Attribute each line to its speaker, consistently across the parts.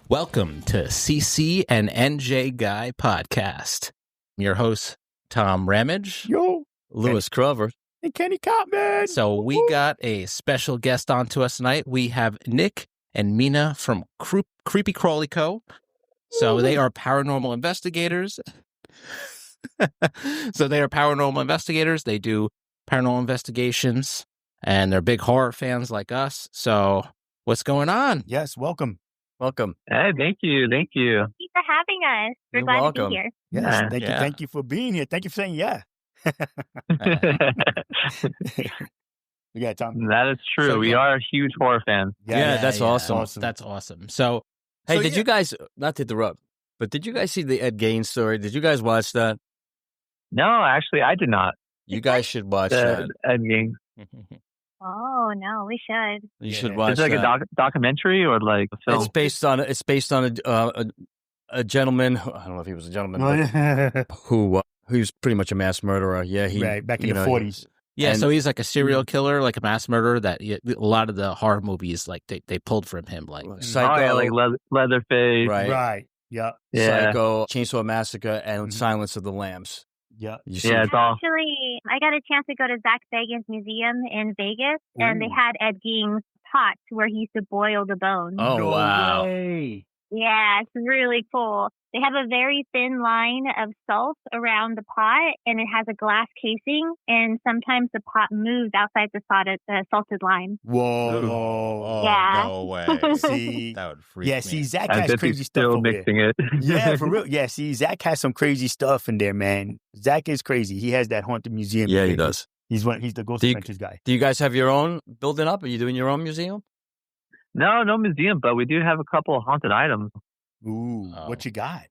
Speaker 1: Welcome to CC and NJ Guy Podcast. I'm your host, Tom Ramage.
Speaker 2: Yo.
Speaker 3: Lewis Crover.
Speaker 2: And Kenny Cotman.
Speaker 1: So we got a special guest on to us tonight. We have Nick and Mina from Creepy Crawley Co. So they are paranormal investigators. They do paranormal investigations, and they're big horror fans like us. So what's going on?
Speaker 2: Yes, welcome.
Speaker 3: Welcome.
Speaker 4: Hey, thank you.
Speaker 5: Thank you for having us. We're
Speaker 3: You're
Speaker 5: glad
Speaker 3: welcome.
Speaker 5: to be here.
Speaker 2: Yes,
Speaker 4: Yeah.
Speaker 2: Thank you for being here. Thank you for saying yeah. Yeah, Tom.
Speaker 4: That is true.
Speaker 1: So,
Speaker 4: we
Speaker 1: yeah.
Speaker 4: are huge horror fans.
Speaker 3: Yeah, that's awesome.
Speaker 1: That's awesome. So,
Speaker 3: Hey,
Speaker 1: so
Speaker 3: did you guys, not to interrupt, but did you guys see the Ed Gein story? Did you guys watch that?
Speaker 4: No, actually, I did not.
Speaker 3: You guys should watch
Speaker 4: The
Speaker 3: that.
Speaker 4: Ed Gein.
Speaker 5: Oh, no, we should.
Speaker 3: You
Speaker 2: Yeah.
Speaker 3: should watch
Speaker 4: Is it like
Speaker 3: that.
Speaker 4: a documentary or like a film?
Speaker 3: It's based on a gentleman. I don't know if he was a gentleman, but who's pretty much a mass murderer. Yeah, he
Speaker 2: Right, back in the 40s.
Speaker 1: Yeah,
Speaker 3: And-
Speaker 1: so he's like a serial killer, like a mass murderer that a lot of the horror movies, like they pulled from him. Like,
Speaker 3: Psycho,
Speaker 4: Oh, yeah, like Leatherface.
Speaker 3: right?
Speaker 2: Right. Yeah.
Speaker 4: Yeah.
Speaker 3: Psycho, Chainsaw Massacre, and
Speaker 2: Mhm.
Speaker 3: Silence of the Lambs.
Speaker 2: Yeah.
Speaker 3: You see?
Speaker 4: Yeah, it's all.
Speaker 5: Actually, I got a chance to go to Zach Bagans Museum in Vegas, and they
Speaker 2: Ooh.
Speaker 5: had Ed Gein's pot where he used to boil the bones.
Speaker 3: Oh,
Speaker 2: No
Speaker 3: wow.
Speaker 2: way.
Speaker 5: Yeah, it's really cool. They have a very thin line of salt around the pot, and it has a glass casing, and sometimes the pot moves outside the salted line.
Speaker 2: Whoa.
Speaker 5: Yeah.
Speaker 1: no way.
Speaker 2: See,
Speaker 1: That would freak
Speaker 2: yeah,
Speaker 1: me.
Speaker 2: see, Zach
Speaker 4: As
Speaker 2: has
Speaker 4: if
Speaker 2: crazy
Speaker 4: he's
Speaker 2: stuff
Speaker 4: still
Speaker 2: over there.
Speaker 4: mixing it.
Speaker 2: Yeah, for real. Yeah, see, Zach has some crazy stuff in there, man. Zach is crazy. He has that haunted museum.
Speaker 3: Yeah, he
Speaker 2: thing.
Speaker 3: does.
Speaker 2: He's the Ghost
Speaker 3: Do you-
Speaker 2: Adventures guy.
Speaker 3: Do you guys have your own building up? Are you doing your own museum?
Speaker 4: No museum, but we do have a couple of haunted items.
Speaker 2: Ooh,
Speaker 1: Oh.
Speaker 2: what you got?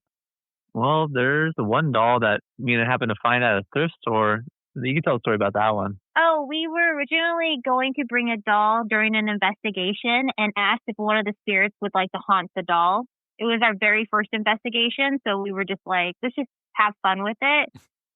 Speaker 4: Well, there's the one doll that Mina happened to find at a thrift store. You can tell a story about that one.
Speaker 5: Oh, we were originally going to bring a doll during an investigation and asked if one of the spirits would like to haunt the doll. It was our very first investigation, so we were just like, let's just have fun with it.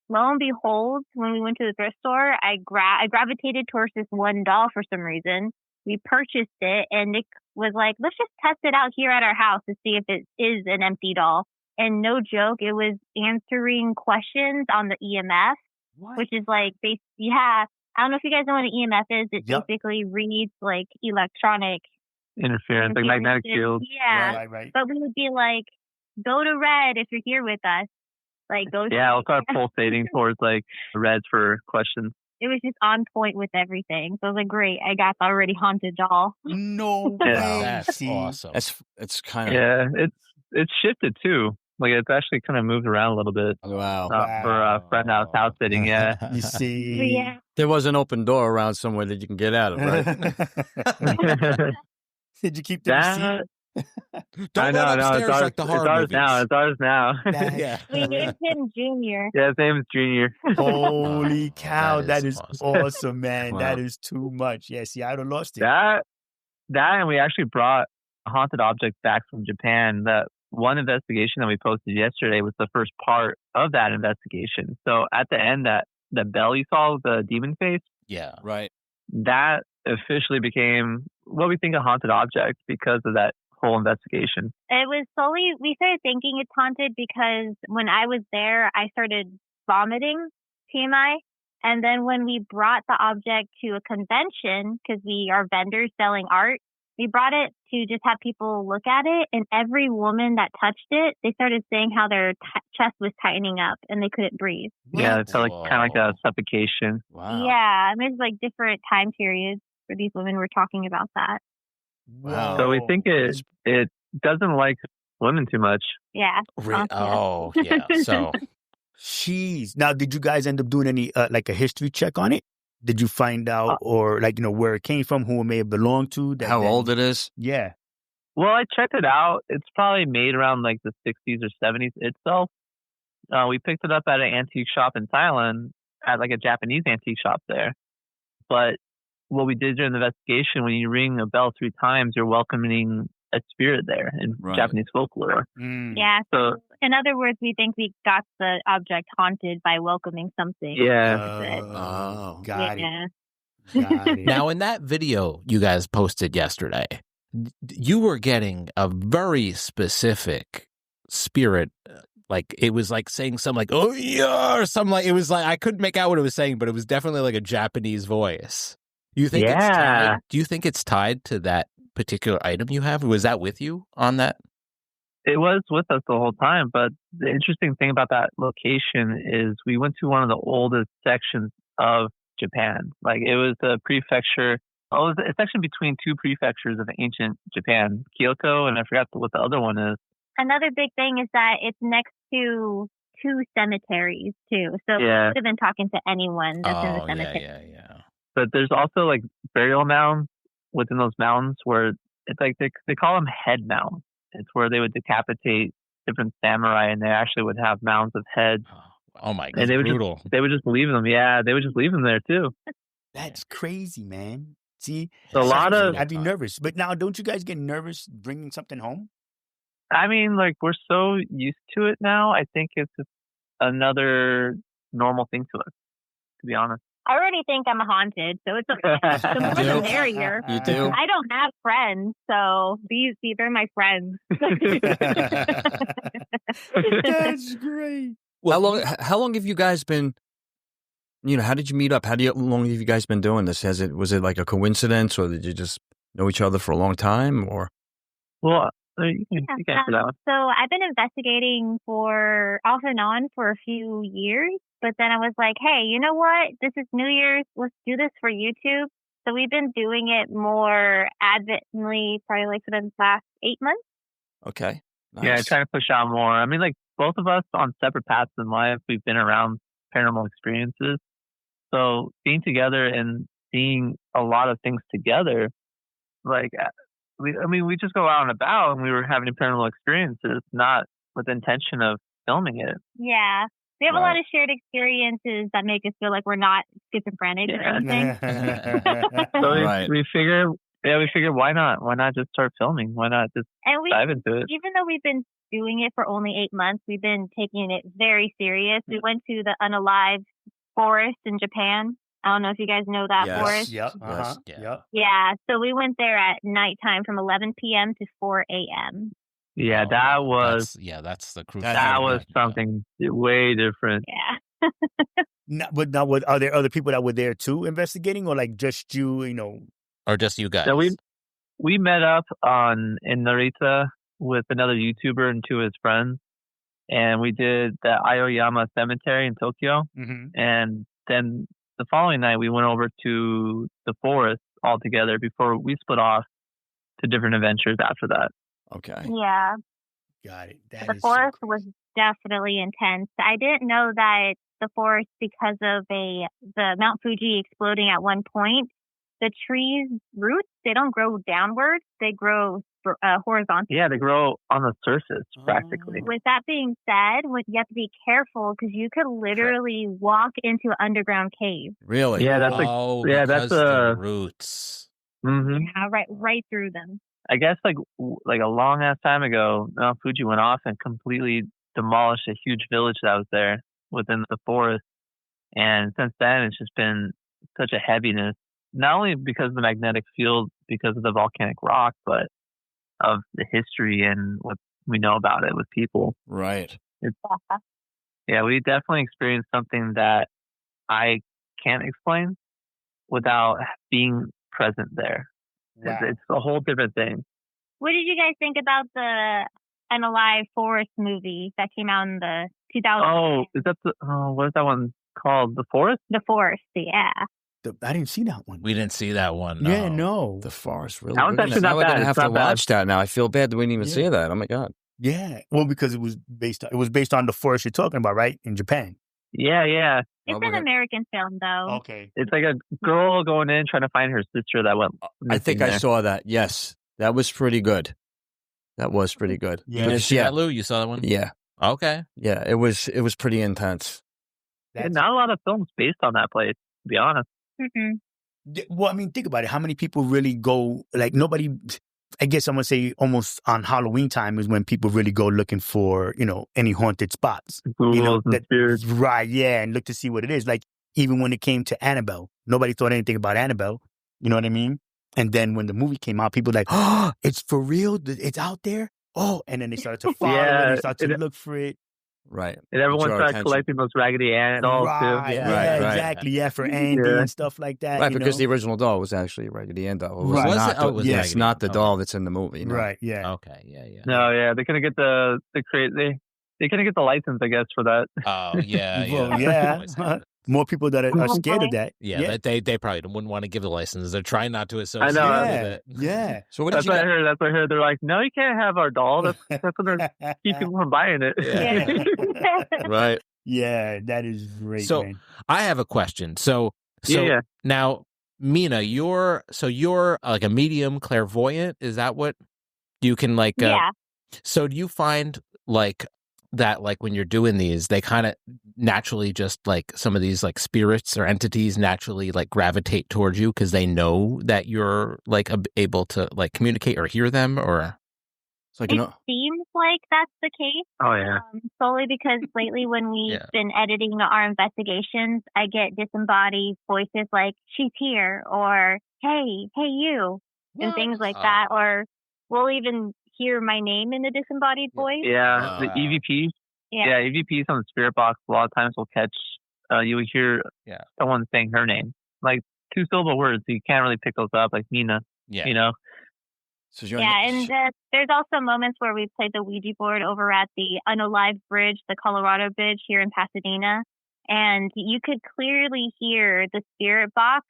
Speaker 5: Lo and behold, when we went to the thrift store, I gravitated towards this one doll for some reason. We purchased it, and Nick was like, let's just test it out here at our house to see if it is an empty doll. And no joke, it was answering questions on the EMF,
Speaker 2: What?
Speaker 5: which is like, I don't know if you guys know what an EMF is. It
Speaker 2: Yep.
Speaker 5: basically reads like electronic
Speaker 4: Interference, like magnetic field.
Speaker 5: Yeah.
Speaker 2: Right.
Speaker 5: But we would be like, go to red if you're here with us. Like, go.
Speaker 4: Yeah, I'll start pulsating towards like reds for questions.
Speaker 5: It was just on point with everything. So I was like, great, I got the already haunted doll.
Speaker 2: No
Speaker 4: Yeah.
Speaker 2: way.
Speaker 1: That's
Speaker 2: See?
Speaker 1: awesome.
Speaker 3: It's kind of
Speaker 4: Yeah, it's shifted too. Like it's actually kind of moved around a little bit.
Speaker 3: wow.
Speaker 4: For a friend I was house sitting. Yeah.
Speaker 2: You
Speaker 5: But
Speaker 2: see?
Speaker 5: yeah.
Speaker 3: There was an open door around somewhere that you can get out of, right?
Speaker 2: Did you keep the receipt?
Speaker 1: Don't
Speaker 4: I know,
Speaker 1: run
Speaker 4: no,
Speaker 1: upstairs
Speaker 4: it's ours,
Speaker 1: like the horror
Speaker 4: it's ours
Speaker 1: movies.
Speaker 4: now. It's ours now.
Speaker 2: That-
Speaker 1: Yeah.
Speaker 5: We named him Junior.
Speaker 4: Yeah, his name is Junior.
Speaker 2: Holy cow,
Speaker 1: That
Speaker 2: that
Speaker 1: is
Speaker 2: is
Speaker 1: awesome.
Speaker 2: awesome, man.
Speaker 3: Wow.
Speaker 2: That is too much. Yeah, see, I would have lost it.
Speaker 4: That and we actually brought a haunted object back from Japan. That one investigation that we posted yesterday was the first part of that investigation. So at the end, that bell you saw, the demon face,
Speaker 1: Yeah.
Speaker 3: Right.
Speaker 4: that officially became what we think a haunted object because of that whole investigation.
Speaker 5: It was we started thinking it's haunted because when I was there, I started vomiting, TMI. And then when we brought the object to a convention, because we are vendors selling art, we brought it to just have people look at it. And every woman that touched it, they started saying how their chest was tightening up and they couldn't breathe.
Speaker 4: Yeah, it felt like kind of like a suffocation.
Speaker 3: Wow.
Speaker 5: Yeah, I mean, it's like different time periods for these women were talking about that.
Speaker 3: Wow.
Speaker 4: So we think it doesn't like women too much.
Speaker 5: Yeah.
Speaker 1: Oh, yeah. So,
Speaker 2: Jeez. Now, did you guys end up doing any, like a history check on it? Did you find out or like, where it came from, who it may have belonged to?
Speaker 3: How old it is?
Speaker 2: Yeah.
Speaker 4: Well, I checked it out. It's probably made around like the 60s or 70s itself. We picked it up at an antique shop in Thailand, at like a Japanese antique shop there. But what we did during the investigation, when you ring a bell 3 times, you're welcoming a spirit there in
Speaker 3: Right.
Speaker 4: Japanese folklore.
Speaker 2: Mm.
Speaker 5: Yeah.
Speaker 4: So
Speaker 5: In other words, we think we got the object haunted by welcoming something.
Speaker 4: yeah,
Speaker 3: Oh.
Speaker 2: Got
Speaker 5: yeah.
Speaker 2: it. Got it.
Speaker 1: now in that video you guys posted yesterday, you were getting a very specific spirit. Like it was like saying something like "oh yeah" or something like it was like I couldn't make out what it was saying, but it was definitely like a Japanese voice. You think it's tied? Do you think it's tied to that particular item you have? Was that with you on that?
Speaker 4: It was with us the whole time, but the interesting thing about that location is we went to one of the oldest sections of Japan. Like it was a prefecture. Oh, it was a section between two prefectures of ancient Japan, Kyoto, and I forgot what the other one is.
Speaker 5: Another big thing is that it's next to 2 cemeteries too. So we
Speaker 4: Yeah.
Speaker 5: could have been talking to anyone that's in the cemetery.
Speaker 1: Yeah.
Speaker 4: But there's also like burial mounds within those mounds where it's like they call them head mounds. It's where they would decapitate different samurai, and they actually would have mounds of heads.
Speaker 1: Oh my god,
Speaker 4: And they would
Speaker 1: brutal.
Speaker 4: they would just leave them. Yeah, they would just leave them there too.
Speaker 2: That's crazy, man. See,
Speaker 4: A lot of-
Speaker 2: I'd be nervous. But now, don't you guys get nervous bringing something home?
Speaker 4: I mean, like we're so used to it now. I think it's just another normal thing to us, to be honest.
Speaker 5: I already think I'm haunted, so it's okay. The more
Speaker 3: You
Speaker 5: the
Speaker 3: do?
Speaker 5: merrier.
Speaker 3: You do?
Speaker 5: I don't have friends, so they're my friends.
Speaker 2: That's great.
Speaker 3: How long have you guys been? How did you meet up? How long have you guys been doing this? Was it like a coincidence, or did you just know each other for a long time, or?
Speaker 4: Well, you can answer that one.
Speaker 5: So I've been investigating for off and on for a few years, but then I was like, hey, you know what? This is New Year's. Let's do this for YouTube. So we've been doing it more advently, probably like for the last 8 months.
Speaker 3: Okay. Nice.
Speaker 4: Yeah, trying to push out more. I mean, like both of us on separate paths in life, we've been around paranormal experiences. So being together and seeing a lot of things together, like we just go out and about, and we were having paranormal experiences, not with the intention of filming it.
Speaker 5: Yeah. We have a lot of shared experiences that make us feel like we're not schizophrenic or anything.
Speaker 4: So we figured, why not? Why not just start filming? Why not just dive into it?
Speaker 5: Even though we've been doing it for only 8 months, we've been taking it very serious. We went to the unalived forest in Japan. I don't know if you guys know that forest.
Speaker 2: Yep.
Speaker 3: Yes.
Speaker 5: Yeah. So we went there at nighttime from 11 p.m. to 4 a.m.
Speaker 4: Yeah, that was
Speaker 1: that's the crucial.
Speaker 4: That was something way different.
Speaker 5: Yeah.
Speaker 2: But are there other people that were there too investigating, or like just you?
Speaker 1: Or just you guys?
Speaker 4: So we met up in Narita with another YouTuber and 2 of his friends, and we did the Aoyama Cemetery in Tokyo.
Speaker 2: Mm-hmm.
Speaker 4: And then the following night we went over to the forest all together before we split off to different adventures after that.
Speaker 3: Okay.
Speaker 5: Yeah.
Speaker 2: Got it.
Speaker 5: The forest was definitely intense. I didn't know that the forest, because of the Mount Fuji exploding at one point, the trees' roots, they don't grow downward, they grow horizontal.
Speaker 4: Yeah, they grow on the surface practically.
Speaker 5: With that being said, you have to be careful because you could literally walk into an underground cave.
Speaker 3: Really?
Speaker 4: Yeah, that's
Speaker 1: that's the roots.
Speaker 4: Mm-hmm.
Speaker 5: Yeah, right through them.
Speaker 4: I guess like a long ass time ago, Mount Fuji went off and completely demolished a huge village that was there within the forest. And since then, it's just been such a heaviness, not only because of the magnetic field, because of the volcanic rock, but of the history and what we know about it with people.
Speaker 3: Right.
Speaker 4: Yeah, we definitely experienced something that I can't explain without being present there. Wow. It's a whole different thing.
Speaker 5: What did you guys think about the Unalive Forest movie that came out in the 2000s?
Speaker 4: Oh, is that what is that one called? The Forest?
Speaker 5: The Forest, yeah.
Speaker 2: I didn't see that one.
Speaker 1: We didn't see that one. No.
Speaker 2: Yeah, no.
Speaker 3: The forest, really.
Speaker 4: That was actually not
Speaker 3: now we're
Speaker 4: bad.
Speaker 3: gonna have to watch that now. I feel bad that we didn't even see that. Oh my god.
Speaker 2: Yeah. Well, because it was based on the forest you're talking about, right? In Japan.
Speaker 4: Yeah.
Speaker 5: It's an American film, though.
Speaker 2: Okay.
Speaker 4: It's like a girl going in trying to find her sister that went.
Speaker 3: I think I saw that. Yes, that was pretty good. That was pretty good.
Speaker 2: Yeah.
Speaker 1: You didn't see that, Lou? You saw that one?
Speaker 3: Yeah.
Speaker 1: Okay.
Speaker 3: Yeah, it was pretty intense.
Speaker 4: Not a lot of films based on that place, to be honest.
Speaker 5: Mm-hmm.
Speaker 2: Well, I mean, think about it. How many people really go? Like nobody. I guess I'm gonna say almost on Halloween time is when people really go looking for any haunted spots.
Speaker 4: Spirits.
Speaker 2: Right? Yeah, and look to see what it is. Like even when it came to Annabelle, nobody thought anything about Annabelle. You know what I mean? And then when the movie came out, people were like, oh, it's for real? It's out there? Oh, and then they started to follow it. They started to look for it.
Speaker 3: Right.
Speaker 4: And everyone
Speaker 3: Draw
Speaker 4: started
Speaker 3: attention.
Speaker 4: collecting those Raggedy Ann dolls
Speaker 2: Right,
Speaker 4: too.
Speaker 2: yeah,
Speaker 3: Right.
Speaker 2: exactly. Yeah, for Andy and stuff like that.
Speaker 3: Right,
Speaker 2: you
Speaker 3: because
Speaker 2: know?
Speaker 3: the original doll was actually a Raggedy Ann doll. It
Speaker 2: Right.
Speaker 3: was
Speaker 1: Was
Speaker 3: not
Speaker 1: it? Oh, it was
Speaker 3: it's
Speaker 1: Raggedy
Speaker 3: not the
Speaker 1: Ann.
Speaker 3: doll
Speaker 1: Okay.
Speaker 3: that's in the movie. You know?
Speaker 2: Right, yeah.
Speaker 1: Okay, yeah.
Speaker 4: No, yeah, they couldn't get the they couldn't get the license, I guess, for that.
Speaker 1: Oh, yeah.
Speaker 2: Well, yeah. More people that are scared of that.
Speaker 1: Yeah, they probably wouldn't want to give the license. They're trying not to associate
Speaker 4: I know.
Speaker 1: with it.
Speaker 2: Yeah.
Speaker 3: So what did
Speaker 4: That's
Speaker 3: you
Speaker 4: what I
Speaker 3: get?
Speaker 4: heard. That's what I heard. They're like, no, you can't have our doll. That's what they're keep people from buying it.
Speaker 5: Yeah.
Speaker 3: Right.
Speaker 2: Yeah, that is great,
Speaker 1: So,
Speaker 2: man.
Speaker 1: I have a question. So
Speaker 4: Yeah.
Speaker 1: now, Mina, you're like a medium clairvoyant. Is that what you can like?
Speaker 5: Yeah.
Speaker 1: So do you find like that, like when you're doing these, they kind of naturally just like some of these like spirits or entities naturally like gravitate towards you because they know that you're like able to like communicate or hear them, or
Speaker 3: It's like,
Speaker 5: It seems like that's the case.
Speaker 4: Oh yeah.
Speaker 5: Solely because lately when we've
Speaker 1: Yeah.
Speaker 5: been editing our investigations, I get disembodied voices like, she's here, or hey you, and things like that. Or we'll even hear my name in the disembodied voice.
Speaker 4: Yeah, the EVPs. Yeah, EVPs on the spirit box a lot of times will catch. You would hear someone saying her name, like 2-syllable words. So you can't really pick those up, like Mina.
Speaker 1: Yeah.
Speaker 4: You know.
Speaker 3: So
Speaker 5: and there's also moments where we played the Ouija board over at the Unalive Bridge, the Colorado Bridge here in Pasadena, and you could clearly hear the spirit box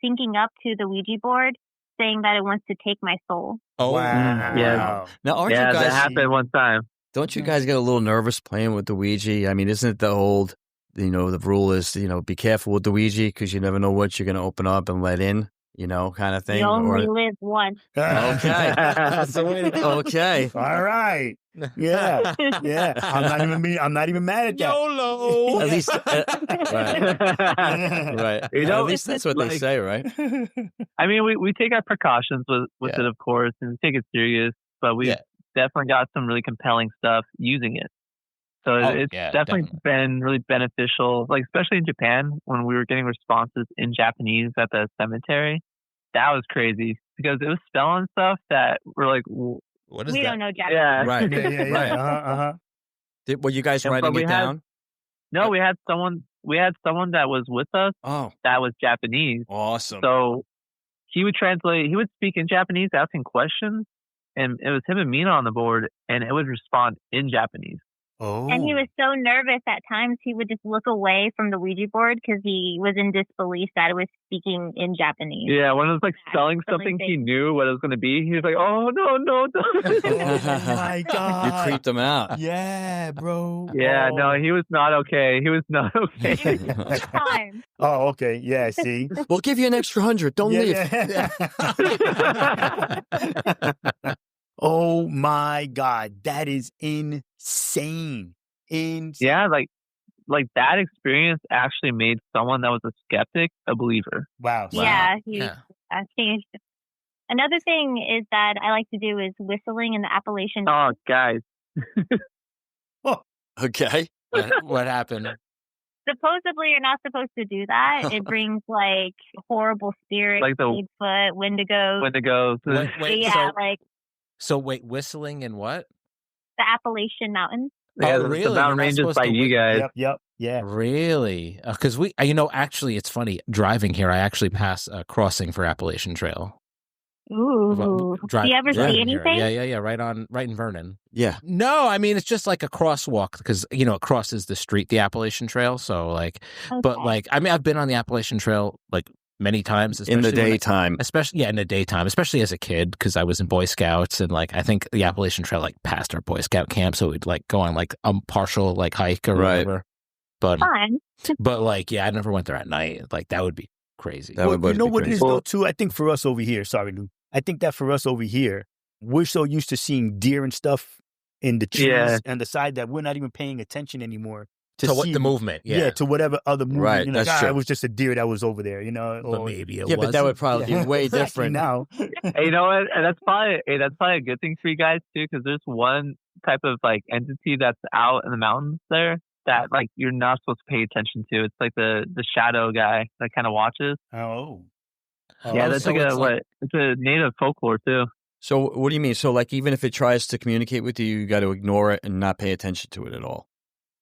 Speaker 5: syncing up to the Ouija board, saying that it wants to take my soul.
Speaker 1: Oh,
Speaker 2: wow.
Speaker 4: Yeah.
Speaker 3: Now, aren't
Speaker 4: Yeah,
Speaker 3: you
Speaker 4: that
Speaker 3: guys?
Speaker 4: happened one time.
Speaker 3: Don't you guys get a little nervous playing with the Ouija? I mean, isn't it the old, the rule is, be careful with the Ouija because you never know what you're going to open up and let in, kind of thing.
Speaker 5: You only live once.
Speaker 3: Okay.
Speaker 1: That's the way to go.
Speaker 3: Okay.
Speaker 2: All right. Yeah. Yeah. I'm not even mad at that.
Speaker 1: YOLO.
Speaker 3: At least, right.
Speaker 4: You know,
Speaker 3: At least that's what they
Speaker 4: like-
Speaker 3: say, right?
Speaker 4: I mean, we take our precautions with it, of course, and we take it serious. But we definitely got some really compelling stuff using it. So it's definitely been really beneficial, like especially in Japan when we were getting responses in Japanese at the cemetery. That was crazy because it was spelling stuff that we're like,
Speaker 1: What is
Speaker 5: We
Speaker 1: that?
Speaker 5: don't know Japanese.
Speaker 4: yeah,
Speaker 3: Right.
Speaker 2: Yeah.
Speaker 3: Right.
Speaker 2: Uh-huh.
Speaker 3: Were you guys
Speaker 4: Yeah, but
Speaker 3: writing
Speaker 4: we
Speaker 3: it
Speaker 4: had-
Speaker 3: down?
Speaker 4: No, we had someone that was with us
Speaker 3: Oh,
Speaker 4: that was Japanese.
Speaker 3: awesome.
Speaker 4: So he would translate. He would speak in Japanese, asking questions, and it was him and Mina on the board, and it would respond in Japanese.
Speaker 2: Oh.
Speaker 5: And he was so nervous at times he would just look away from the Ouija board because he was in disbelief that it was speaking in Japanese.
Speaker 4: Yeah, when it was like spelling something he knew what it was going to be, he was like, "Oh no,
Speaker 2: Oh my God.
Speaker 3: You creeped them out.
Speaker 2: Yeah, bro.
Speaker 4: Yeah,
Speaker 2: Oh.
Speaker 4: no, he was not okay. He was not okay.
Speaker 5: First time.
Speaker 2: Oh, okay. Yeah, see?
Speaker 3: We'll give you an extra 100. Don't leave.
Speaker 2: Yeah. Oh my God. That is insane.
Speaker 4: Yeah, like that experience actually made someone that was a skeptic a believer.
Speaker 2: Wow.
Speaker 5: Yeah, he
Speaker 1: Yeah.
Speaker 5: changed. Another thing is that I like to do is whistling in the Appalachian.
Speaker 4: Oh, guys.
Speaker 3: Okay.
Speaker 1: What happened?
Speaker 5: Supposedly, you're not supposed to do that. It brings like horrible spirits,
Speaker 4: Like the
Speaker 5: Bigfoot, Wendigos.
Speaker 4: Wendigos.
Speaker 1: Wait, whistling and what?
Speaker 5: The Appalachian Mountains.
Speaker 4: Yeah,
Speaker 1: Oh,
Speaker 4: the
Speaker 1: really? You're
Speaker 4: mountain
Speaker 1: not
Speaker 4: ranges
Speaker 1: supposed
Speaker 4: by
Speaker 1: to
Speaker 4: you guys.
Speaker 2: Yep. Yeah.
Speaker 1: Really? Because actually, it's funny. Driving here, I actually pass a crossing for Appalachian Trail.
Speaker 5: Ooh. Do you ever see
Speaker 1: driving here.
Speaker 5: anything?
Speaker 1: Yeah. Right in Vernon.
Speaker 3: Yeah.
Speaker 1: No, I mean it's just like a crosswalk because it crosses the street, the Appalachian Trail. So like, but
Speaker 5: Okay.
Speaker 1: like, I mean, I've been on the Appalachian Trail like many times,
Speaker 3: In the
Speaker 1: especially when
Speaker 3: daytime.
Speaker 1: especially in the daytime, especially as a kid because I was in Boy Scouts and like I think the Appalachian Trail like passed our Boy Scout camp, so we'd like go on like a partial like hike or
Speaker 3: Right.
Speaker 1: whatever. But
Speaker 5: Fun.
Speaker 1: I never went there at night. Like that would be crazy.
Speaker 3: That would
Speaker 2: You know
Speaker 3: be
Speaker 2: what it is
Speaker 3: crazy.
Speaker 2: though too? I think for us over here, sorry, Lou. I think that for us over here, we're so used to seeing deer and stuff in the trees and the side that we're not even paying attention anymore to
Speaker 1: what
Speaker 2: see
Speaker 1: the movement,
Speaker 2: to whatever other movement.
Speaker 3: Right,
Speaker 2: You're like,
Speaker 3: that's true.
Speaker 2: it was just a deer that was over there,
Speaker 1: But
Speaker 2: or
Speaker 1: maybe it
Speaker 3: Yeah, but that would
Speaker 1: wasn't.
Speaker 3: probably be way
Speaker 2: Exactly
Speaker 3: different.
Speaker 2: now.
Speaker 4: Hey, you know what? And that's probably a good thing for you guys too, because there's one type of like entity that's out in the mountains there that like you're not supposed to pay attention to. It's like the shadow guy that kind of watches.
Speaker 2: Oh.
Speaker 4: Yeah, that's
Speaker 1: so
Speaker 4: like
Speaker 1: it's like-
Speaker 4: it's a native folklore too.
Speaker 3: So what do you mean? So like even if it tries to communicate with you, you got to ignore it and not pay attention to it at all.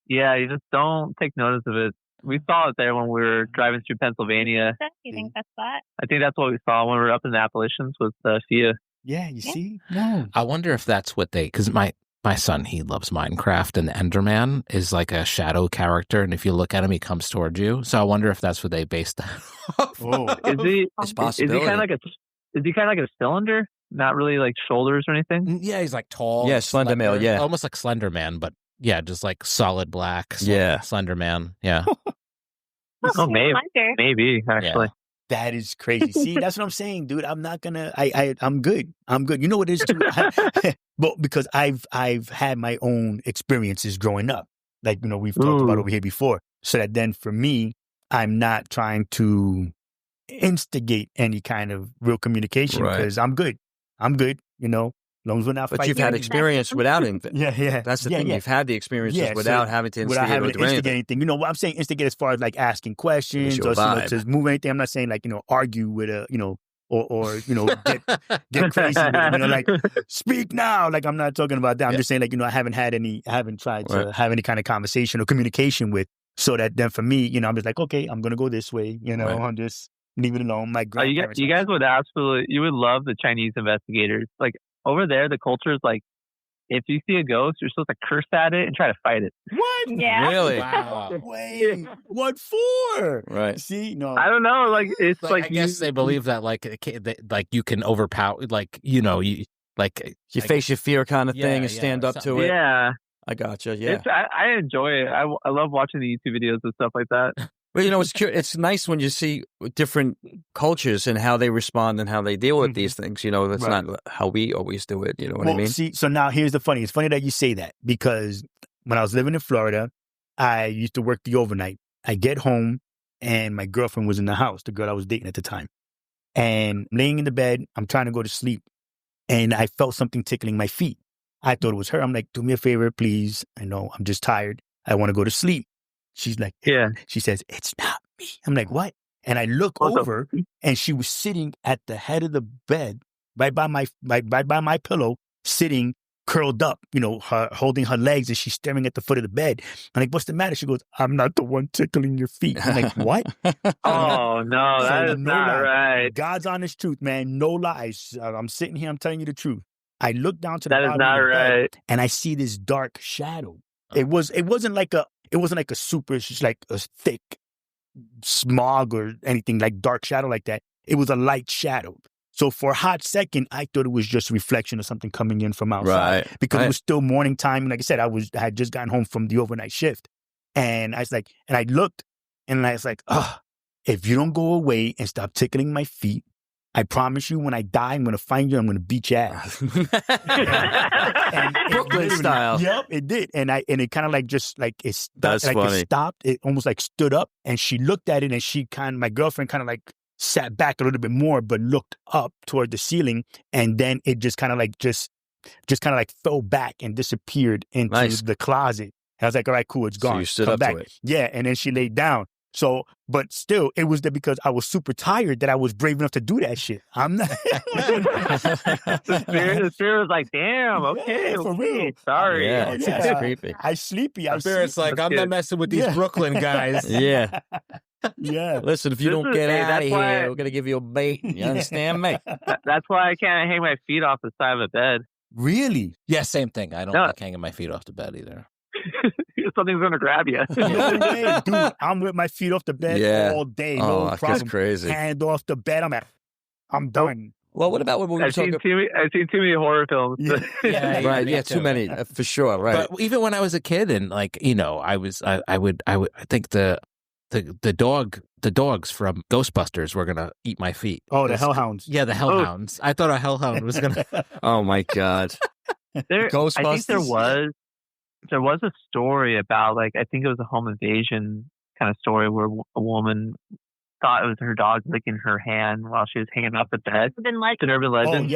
Speaker 4: Yeah, you just don't take notice of it. We saw it there when we were driving through Pennsylvania.
Speaker 5: You think that's that?
Speaker 4: I think that's what we saw when we were up in the Appalachians with Fia.
Speaker 2: Yeah, you see? No.
Speaker 1: I wonder if that's what because my son, he loves Minecraft, and the Enderman is like a shadow character, and if you look at him, he comes towards you. So I wonder if that's what they based that off.
Speaker 2: Oh.
Speaker 4: Is he?
Speaker 3: It's
Speaker 4: Is
Speaker 3: possibility.
Speaker 4: he kind of like Is he kind of like a cylinder? Not really like shoulders or anything.
Speaker 1: Yeah, he's like tall.
Speaker 3: Yeah, Slender Man, yeah.
Speaker 1: almost like Slender Man, but yeah, just like solid black.
Speaker 3: Yeah.
Speaker 1: Slender Man. Yeah.
Speaker 4: Oh, maybe actually.
Speaker 2: That is crazy. See, that's what I'm saying, dude. I'm not gonna. I'm good. I'm good. You know what it is too. But because I've had my own experiences growing up, like we've talked about over here before. So that then for me, I'm not trying to instigate any kind of real communication because I'm good. I'm good. As long as we're not
Speaker 3: But
Speaker 2: fighting.
Speaker 3: you've had experience without him.
Speaker 2: Yeah.
Speaker 3: That's the thing.
Speaker 2: Yeah.
Speaker 3: You've had the experiences without having to
Speaker 2: without
Speaker 3: instigate
Speaker 2: having
Speaker 3: or
Speaker 2: to
Speaker 3: do
Speaker 2: instigate
Speaker 3: anything.
Speaker 2: anything. What I'm saying, instigate as far as like asking questions
Speaker 3: your
Speaker 2: or
Speaker 3: vibe.
Speaker 2: to move anything. I'm not saying like argue with a or get crazy with it, like speak now. Like I'm not talking about that. I'm just saying like I haven't tried to have any kind of conversation or communication with. So that then for me, I'm just like, okay, I'm gonna go this way. I'm just leave it alone. My grandparents.
Speaker 4: You guys would you would love the Chinese investigators. Like over there, the culture is like, if you see a ghost, you're supposed to curse at it and try to fight it.
Speaker 2: What?
Speaker 5: Yeah.
Speaker 3: Really?
Speaker 1: Wow.
Speaker 2: Wait, what for?
Speaker 3: Right.
Speaker 2: See, no.
Speaker 4: I don't know. Like it's
Speaker 1: I guess they believe that like you can overpower, like you
Speaker 3: face your fear kind of thing and
Speaker 1: yeah,
Speaker 3: stand
Speaker 1: or
Speaker 3: up to
Speaker 1: something.
Speaker 3: it.
Speaker 4: Yeah.
Speaker 3: I gotcha. Yeah.
Speaker 4: I enjoy it. I love watching the YouTube videos and stuff like that.
Speaker 3: Well, it's nice when you see different cultures and how they respond and how they deal with these things. That's not how we always do it. You know what I mean?
Speaker 2: See, so now here's the funny. It's funny that you say that because when I was living in Florida, I used to work the overnight. I get home and my girlfriend was in the house, the girl I was dating at the time. And I'm laying in the bed, I'm trying to go to sleep. And I felt something tickling my feet. I thought it was her. I'm like, do me a favor, please. I know I'm just tired. I want to go to sleep. She's like,
Speaker 4: yeah.
Speaker 2: She says, it's not me. I'm like, what? And I look over and she was sitting at the head of the bed, right by my pillow, sitting curled up, holding her legs, and she's staring at the foot of the bed. I'm like, what's the matter? She goes, I'm not the one tickling your feet. I'm like, what?
Speaker 4: Oh, no, that is not right.
Speaker 2: God's honest truth, man. No lies. I'm sitting here. I'm telling you the truth. I look down to the
Speaker 4: bottom
Speaker 2: of the
Speaker 4: bed,
Speaker 2: and I see this dark shadow. It wasn't like a super, like a thick smog or anything like dark shadow like that. It was a light shadow. So for a hot second, I thought it was just a reflection of something coming in from outside because it was still morning time. And like I said, I had just gotten home from the overnight shift, and I was like, and I looked, and I was like, if you don't go away and stop tickling my feet, I promise you, when I die, I'm going to find you. I'm going to beat your ass.
Speaker 3: Brooklyn style.
Speaker 2: Yep, it did, and it kind of like just like it stopped.
Speaker 3: That's funny.
Speaker 2: It stopped. It almost like stood up, and she looked at it, and my girlfriend kind of like sat back a little bit more, but looked up toward the ceiling, and then it just kind of like just kind of like fell back and disappeared into the closet. And I was like, all right, cool, it's gone.
Speaker 3: So you stood
Speaker 2: Come
Speaker 3: up
Speaker 2: back.
Speaker 3: to it.
Speaker 2: Yeah, and then she laid down. So, but still, it was because I was super tired that I was brave enough to do that shit. I'm not.
Speaker 4: The spirit was like, damn, okay,
Speaker 2: for real.
Speaker 4: Sorry.
Speaker 3: Yeah, it's creepy.
Speaker 2: I sleepy.
Speaker 1: The spirit's like, I'm not messing with these Brooklyn guys.
Speaker 3: Yeah.
Speaker 2: Yeah.
Speaker 3: Listen, if you don't get out of here, we're going to give you a bait. You understand me?
Speaker 4: That's why I can't hang my feet off the side of the bed.
Speaker 2: Really?
Speaker 1: Yeah, same thing. I don't like hanging my feet off the bed either.
Speaker 4: Something's going to grab you.
Speaker 2: No way, dude. I'm with my feet off the bed all day. No problem.
Speaker 3: That's crazy.
Speaker 2: Hand off the bed. I'm done.
Speaker 3: Well, what about when we were
Speaker 4: I've seen too many horror films.
Speaker 3: Yeah, too many for sure. Right.
Speaker 1: But even when I was a kid, and like I think the dogs from Ghostbusters were gonna eat my feet.
Speaker 2: Oh, the hellhounds.
Speaker 1: Yeah, the hellhounds. I thought a hellhound was gonna.
Speaker 3: Oh my God.
Speaker 4: Ghostbusters. I think there was a story about I think it was a home invasion kind of story where a woman thought it was her dog licking her hand while she was hanging off the bed. It's an urban legend.
Speaker 2: Oh,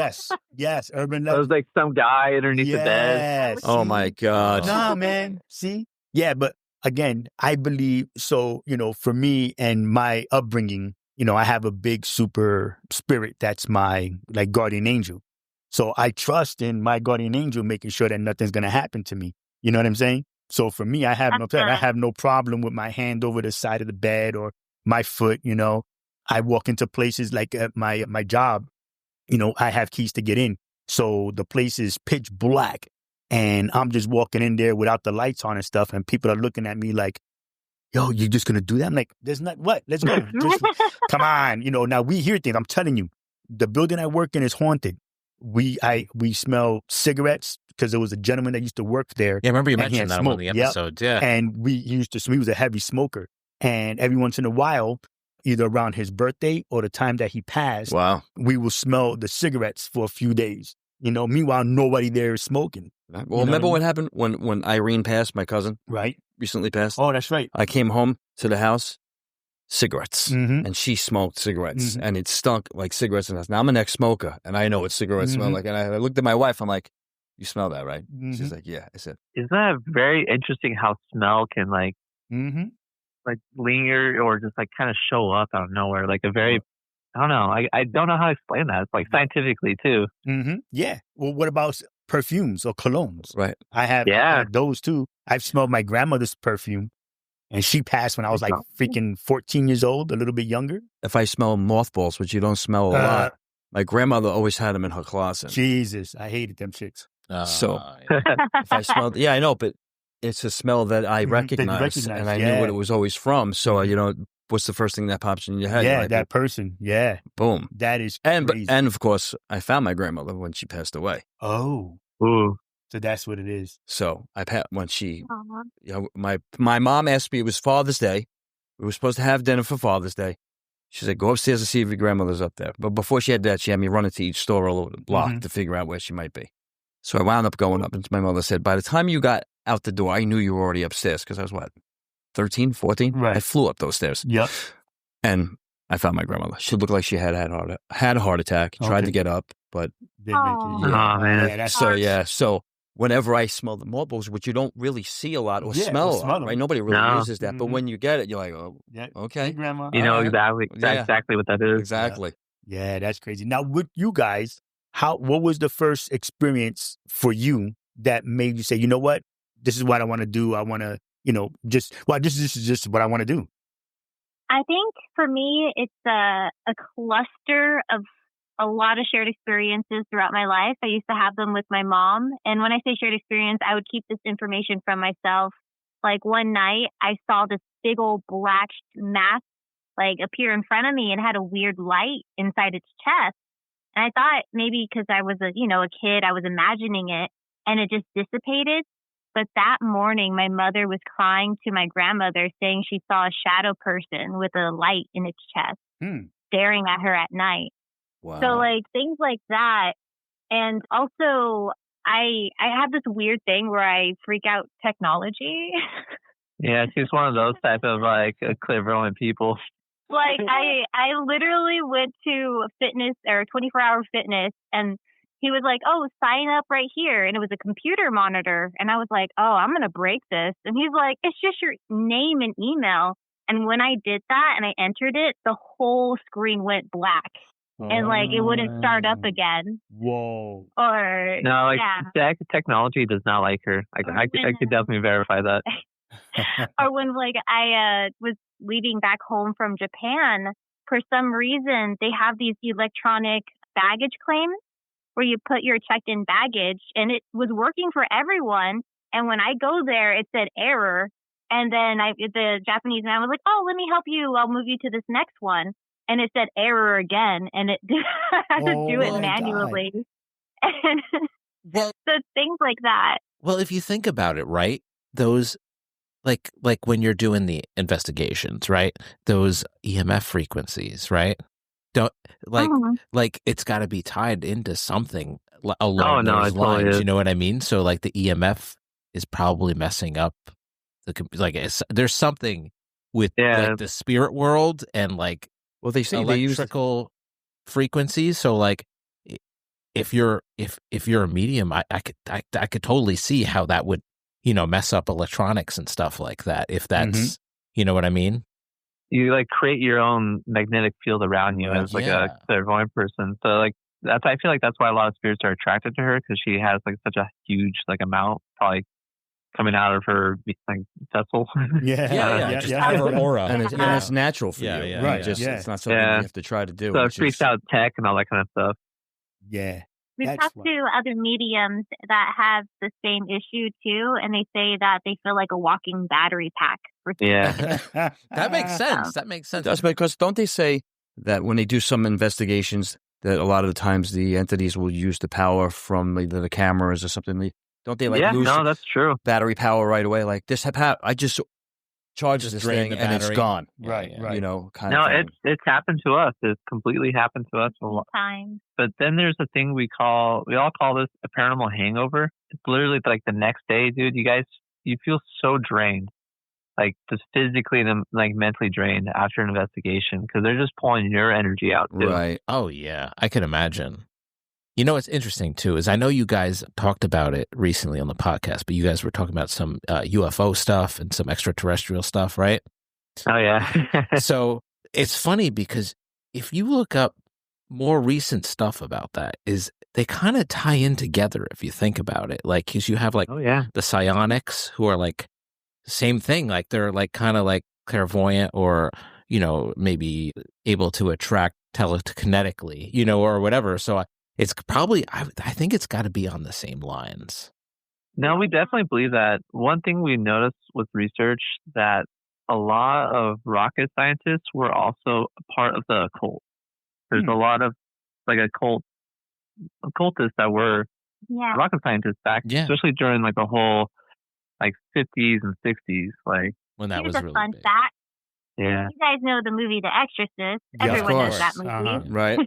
Speaker 2: yes, urban legend.
Speaker 4: It was like some guy underneath the bed.
Speaker 3: Oh my God.
Speaker 2: Nah, man. See? Yeah, but again, I believe so, for me and my upbringing, I have a big super spirit that's my like guardian angel. So I trust in my guardian angel making sure that nothing's going to happen to me. You know what I'm saying? So for me, I have no problem with my hand over the side of the bed or my foot. I walk into places like at my job, I have keys to get in. So the place is pitch black and I'm just walking in there without the lights on and stuff. And people are looking at me like, yo, you're just going to do that? I'm like, there's not what? Let's go. Just, come on. Now we hear things. I'm telling you, the building I work in is haunted. We smell cigarettes because there was a gentleman that used to work there.
Speaker 1: Yeah, I remember you mentioned that on one of the episodes. Yep.
Speaker 2: Yeah. And he was a heavy smoker. And every once in a while, either around his birthday or the time that he passed, we will smell the cigarettes for a few days. Meanwhile, nobody there is smoking.
Speaker 3: Well, remember what happened when Irene passed, my cousin?
Speaker 2: Right.
Speaker 3: Recently passed?
Speaker 2: Oh, that's right.
Speaker 3: I came home to the house, cigarettes, and she smoked cigarettes, and it stunk like cigarettes in the house. Now, I'm an ex-smoker, and I know what cigarettes smell like, and I looked at my wife, I'm like, you smell that, right? She's like, yeah. I said,
Speaker 4: isn't that very interesting how smell can like linger or just like kind of show up out of nowhere? Like a very, I don't know. I don't know how to explain that. It's like scientifically too.
Speaker 2: Yeah. Well, what about perfumes or colognes?
Speaker 3: Right.
Speaker 2: I have those too. I've smelled my grandmother's perfume and she passed when I was like freaking 14 years old, a little bit younger.
Speaker 3: If I smell mothballs, which you don't smell a lot, my grandmother always had them in her closet.
Speaker 2: Jesus, I hated them chicks.
Speaker 3: So if I smelled, I know, but it's a smell that I recognize, and I knew what it was always from. So, what's the first thing that pops in your head?
Speaker 2: Yeah, that person. Yeah.
Speaker 3: Boom.
Speaker 2: That is crazy.
Speaker 3: And of course, I found my grandmother when she passed away.
Speaker 2: Oh.
Speaker 4: Ooh.
Speaker 2: So that's what it is.
Speaker 3: So when she, my mom asked me, it was Father's Day. We were supposed to have dinner for Father's Day. She said, go upstairs and see if your grandmother's up there. But before she had that, she had me run into each store all over the block to figure out where she might be. So I wound up going up, and my mother said, by the time you got out the door, I knew you were already upstairs because I was, 13, 14?
Speaker 2: Right.
Speaker 3: I flew up those stairs.
Speaker 2: Yep.
Speaker 3: And I found my grandmother. She looked like she had a heart attack, tried to get up, but...
Speaker 4: man.
Speaker 3: So whenever I smell the mothballs, which you don't really see a lot or smell a lot, right? Nobody really uses that. But when you get it, you're like, oh, okay.
Speaker 2: Hey, Grandma.
Speaker 4: You know exactly what that is.
Speaker 3: Exactly.
Speaker 2: Yeah, that's crazy. Now, with you guys, what was the first experience for you that made you say, you know what, this is what I want to do. I want to, this is just what I want to do.
Speaker 5: I think for me, it's a cluster of a lot of shared experiences throughout my life. I used to have them with my mom. And when I say shared experience, I would keep this information from myself. Like one night I saw this big old black mass appear in front of me and had a weird light inside its chest. And I thought maybe because I was a kid, I was imagining it and it just dissipated. But that morning, my mother was crying to my grandmother saying she saw a shadow person with a light in its chest staring at her at night.
Speaker 3: Wow.
Speaker 5: So things like that. And also I have this weird thing where I freak out technology.
Speaker 4: Yeah, she's one of those type of clairvoyant people.
Speaker 5: I literally went to fitness or 24-hour fitness and he was like, oh, sign up right here. And it was a computer monitor. And I was like, oh, I'm going to break this. And he's like, it's just your name and email. And when I did that and I entered it, the whole screen went black. And it wouldn't start up again.
Speaker 2: Whoa.
Speaker 5: Or
Speaker 4: no, technology does not like her. I could definitely verify that.
Speaker 5: Or when I was leaving back home from Japan, for some reason they have these electronic baggage claims where you put your checked-in baggage, and it was working for everyone. And when I go there, it said error. And then the Japanese man was like, "Oh, let me help you. I'll move you to this next one." And it said error again, and it I had to do it manually. And so things like that.
Speaker 1: Well, if you think about it, right? Those, like when you're doing the investigations, right? Those EMF frequencies, right? Don't it's got to be tied into something along those lines. You know what I mean? So the EMF is probably messing up there's something with the spirit world and
Speaker 3: well, they say
Speaker 1: electrical frequencies. So if you're a medium, I could totally see how that would mess up electronics and stuff like that. If that's you know what I mean.
Speaker 4: you like create your own magnetic field around you as like a clairvoyant person. So like I feel like that's why a lot of spirits are attracted to her, because she has like such a huge like amount probably coming out of her like vessel.
Speaker 1: Just out of her aura,
Speaker 3: and it's natural for you.
Speaker 2: Right.
Speaker 3: It's not something you have to try to do.
Speaker 4: So it freaks out tech and all that kind of stuff.
Speaker 2: Yeah.
Speaker 5: We've talked to other mediums that have the same issue too, and they say that they feel like a walking battery pack.
Speaker 1: That makes sense. That makes sense.
Speaker 3: That's because don't they say that when they do some investigations that a lot of the times the entities will use the power from either the cameras or something? Don't they lose
Speaker 4: that's true.
Speaker 3: battery power right away? Like this, I just charge this thing and it's gone.
Speaker 2: Right.
Speaker 3: You know,
Speaker 4: it's happened to us. It's completely happened to us a lot. But then there's a thing we all call this a paranormal hangover. It's literally like the next day, dude. You feel so drained, like just physically and like mentally drained after an investigation, because they're just pulling your energy out too.
Speaker 3: Right.
Speaker 1: Oh yeah, I can imagine. You know what's interesting too is I know you guys talked about it recently on the podcast, but you guys were talking about some UFO stuff and some extraterrestrial stuff, right?
Speaker 4: Oh yeah.
Speaker 1: So it's funny because if you look up more recent stuff about that, is they kind of tie in together if you think about it. Like, because you have like the psionics who are like the same thing, like they're like kind of like clairvoyant or maybe able to attract telekinetically, or whatever. So it's probably, I think it's got to be on the same lines.
Speaker 4: No, we definitely believe that. One thing we noticed with research that a lot of rocket scientists were also a part of the occult. There's a lot of like occultists that were rocket scientists back, especially during like the whole like 50s and 60s. Like
Speaker 1: when that was really
Speaker 5: fun
Speaker 1: big.
Speaker 5: fact.
Speaker 4: Yeah.
Speaker 5: You guys know the movie The Exorcist. Everyone knows that movie.
Speaker 3: Right.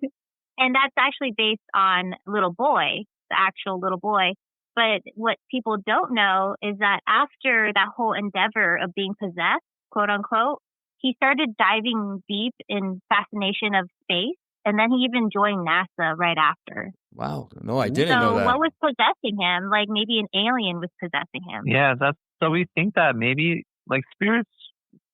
Speaker 5: And that's actually based on Little Boy, the actual Little Boy. But what people don't know is that after that whole endeavor of being possessed, quote unquote, he started diving deep in fascination of space. And then he even joined NASA right after.
Speaker 3: Wow. No, I didn't know that.
Speaker 5: So what was possessing him? Like maybe an alien was possessing him.
Speaker 4: Yeah, so we think that maybe like spirits,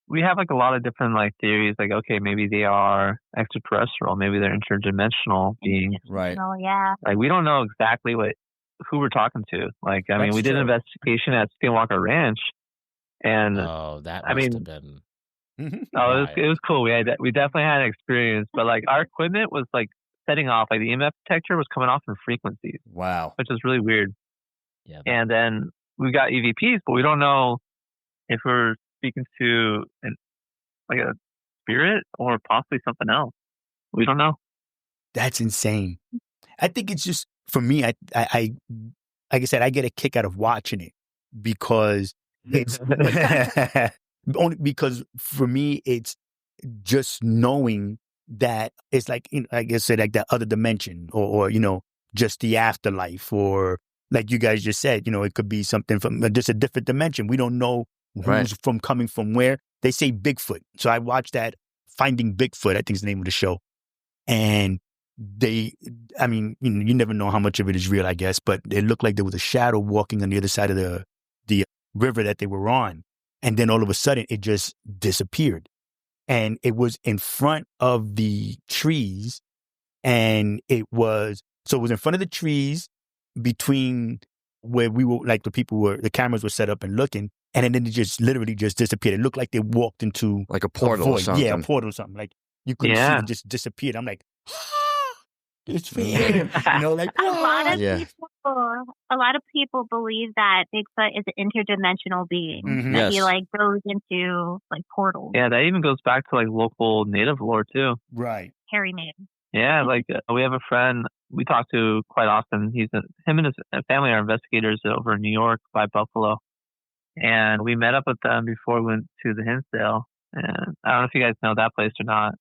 Speaker 4: we have like a lot of different like theories, like, okay, maybe they are extraterrestrial, maybe they're interdimensional beings.
Speaker 3: Right.
Speaker 5: Oh, yeah.
Speaker 4: Like we don't know exactly who we're talking to. Like, I mean, we did an investigation at Skinwalker Ranch, and
Speaker 1: that must have been.
Speaker 4: It was cool. We definitely had an experience, but like our equipment was like setting off, like the EMF detector was coming off in frequencies.
Speaker 3: Wow.
Speaker 4: Which is really weird.
Speaker 1: Yeah.
Speaker 4: And then we got EVPs, but we don't know if we're speaking to like a spirit or possibly something else. We don't know.
Speaker 2: That's insane. I think it's just, for me, I like I said, I get a kick out of watching it because it's only because for me, it's just knowing that it's like, like I said, like that other dimension or just the afterlife, or like you guys just said, it could be something from just a different dimension. We don't know who's coming from where. They say Bigfoot. So I watched that Finding Bigfoot, I think is the name of the show. And you never know how much of it is real, I guess, but it looked like there was a shadow walking on the other side of the river that they were on. And then all of a sudden it just disappeared. And it was in front of the trees. And it was in front of the trees between where we were, like the cameras were set up and looking. And then it just literally just disappeared. It looked like they walked into
Speaker 3: like a portal or something.
Speaker 2: Yeah, a portal or something. Like you couldn't see it, just disappeared. I'm like, it's real. Like
Speaker 5: a lot of people believe that Bigfoot is an interdimensional being.
Speaker 2: Mm-hmm.
Speaker 5: That he like goes into like portals.
Speaker 4: Yeah, that even goes back to like local native lore too.
Speaker 2: Right.
Speaker 5: Hairy man.
Speaker 4: Yeah, like we have a friend we talk to quite often. Him and his family are investigators over in New York by Buffalo. And we met up with them before we went to the Hinsdale. And I don't know if you guys know that place or not,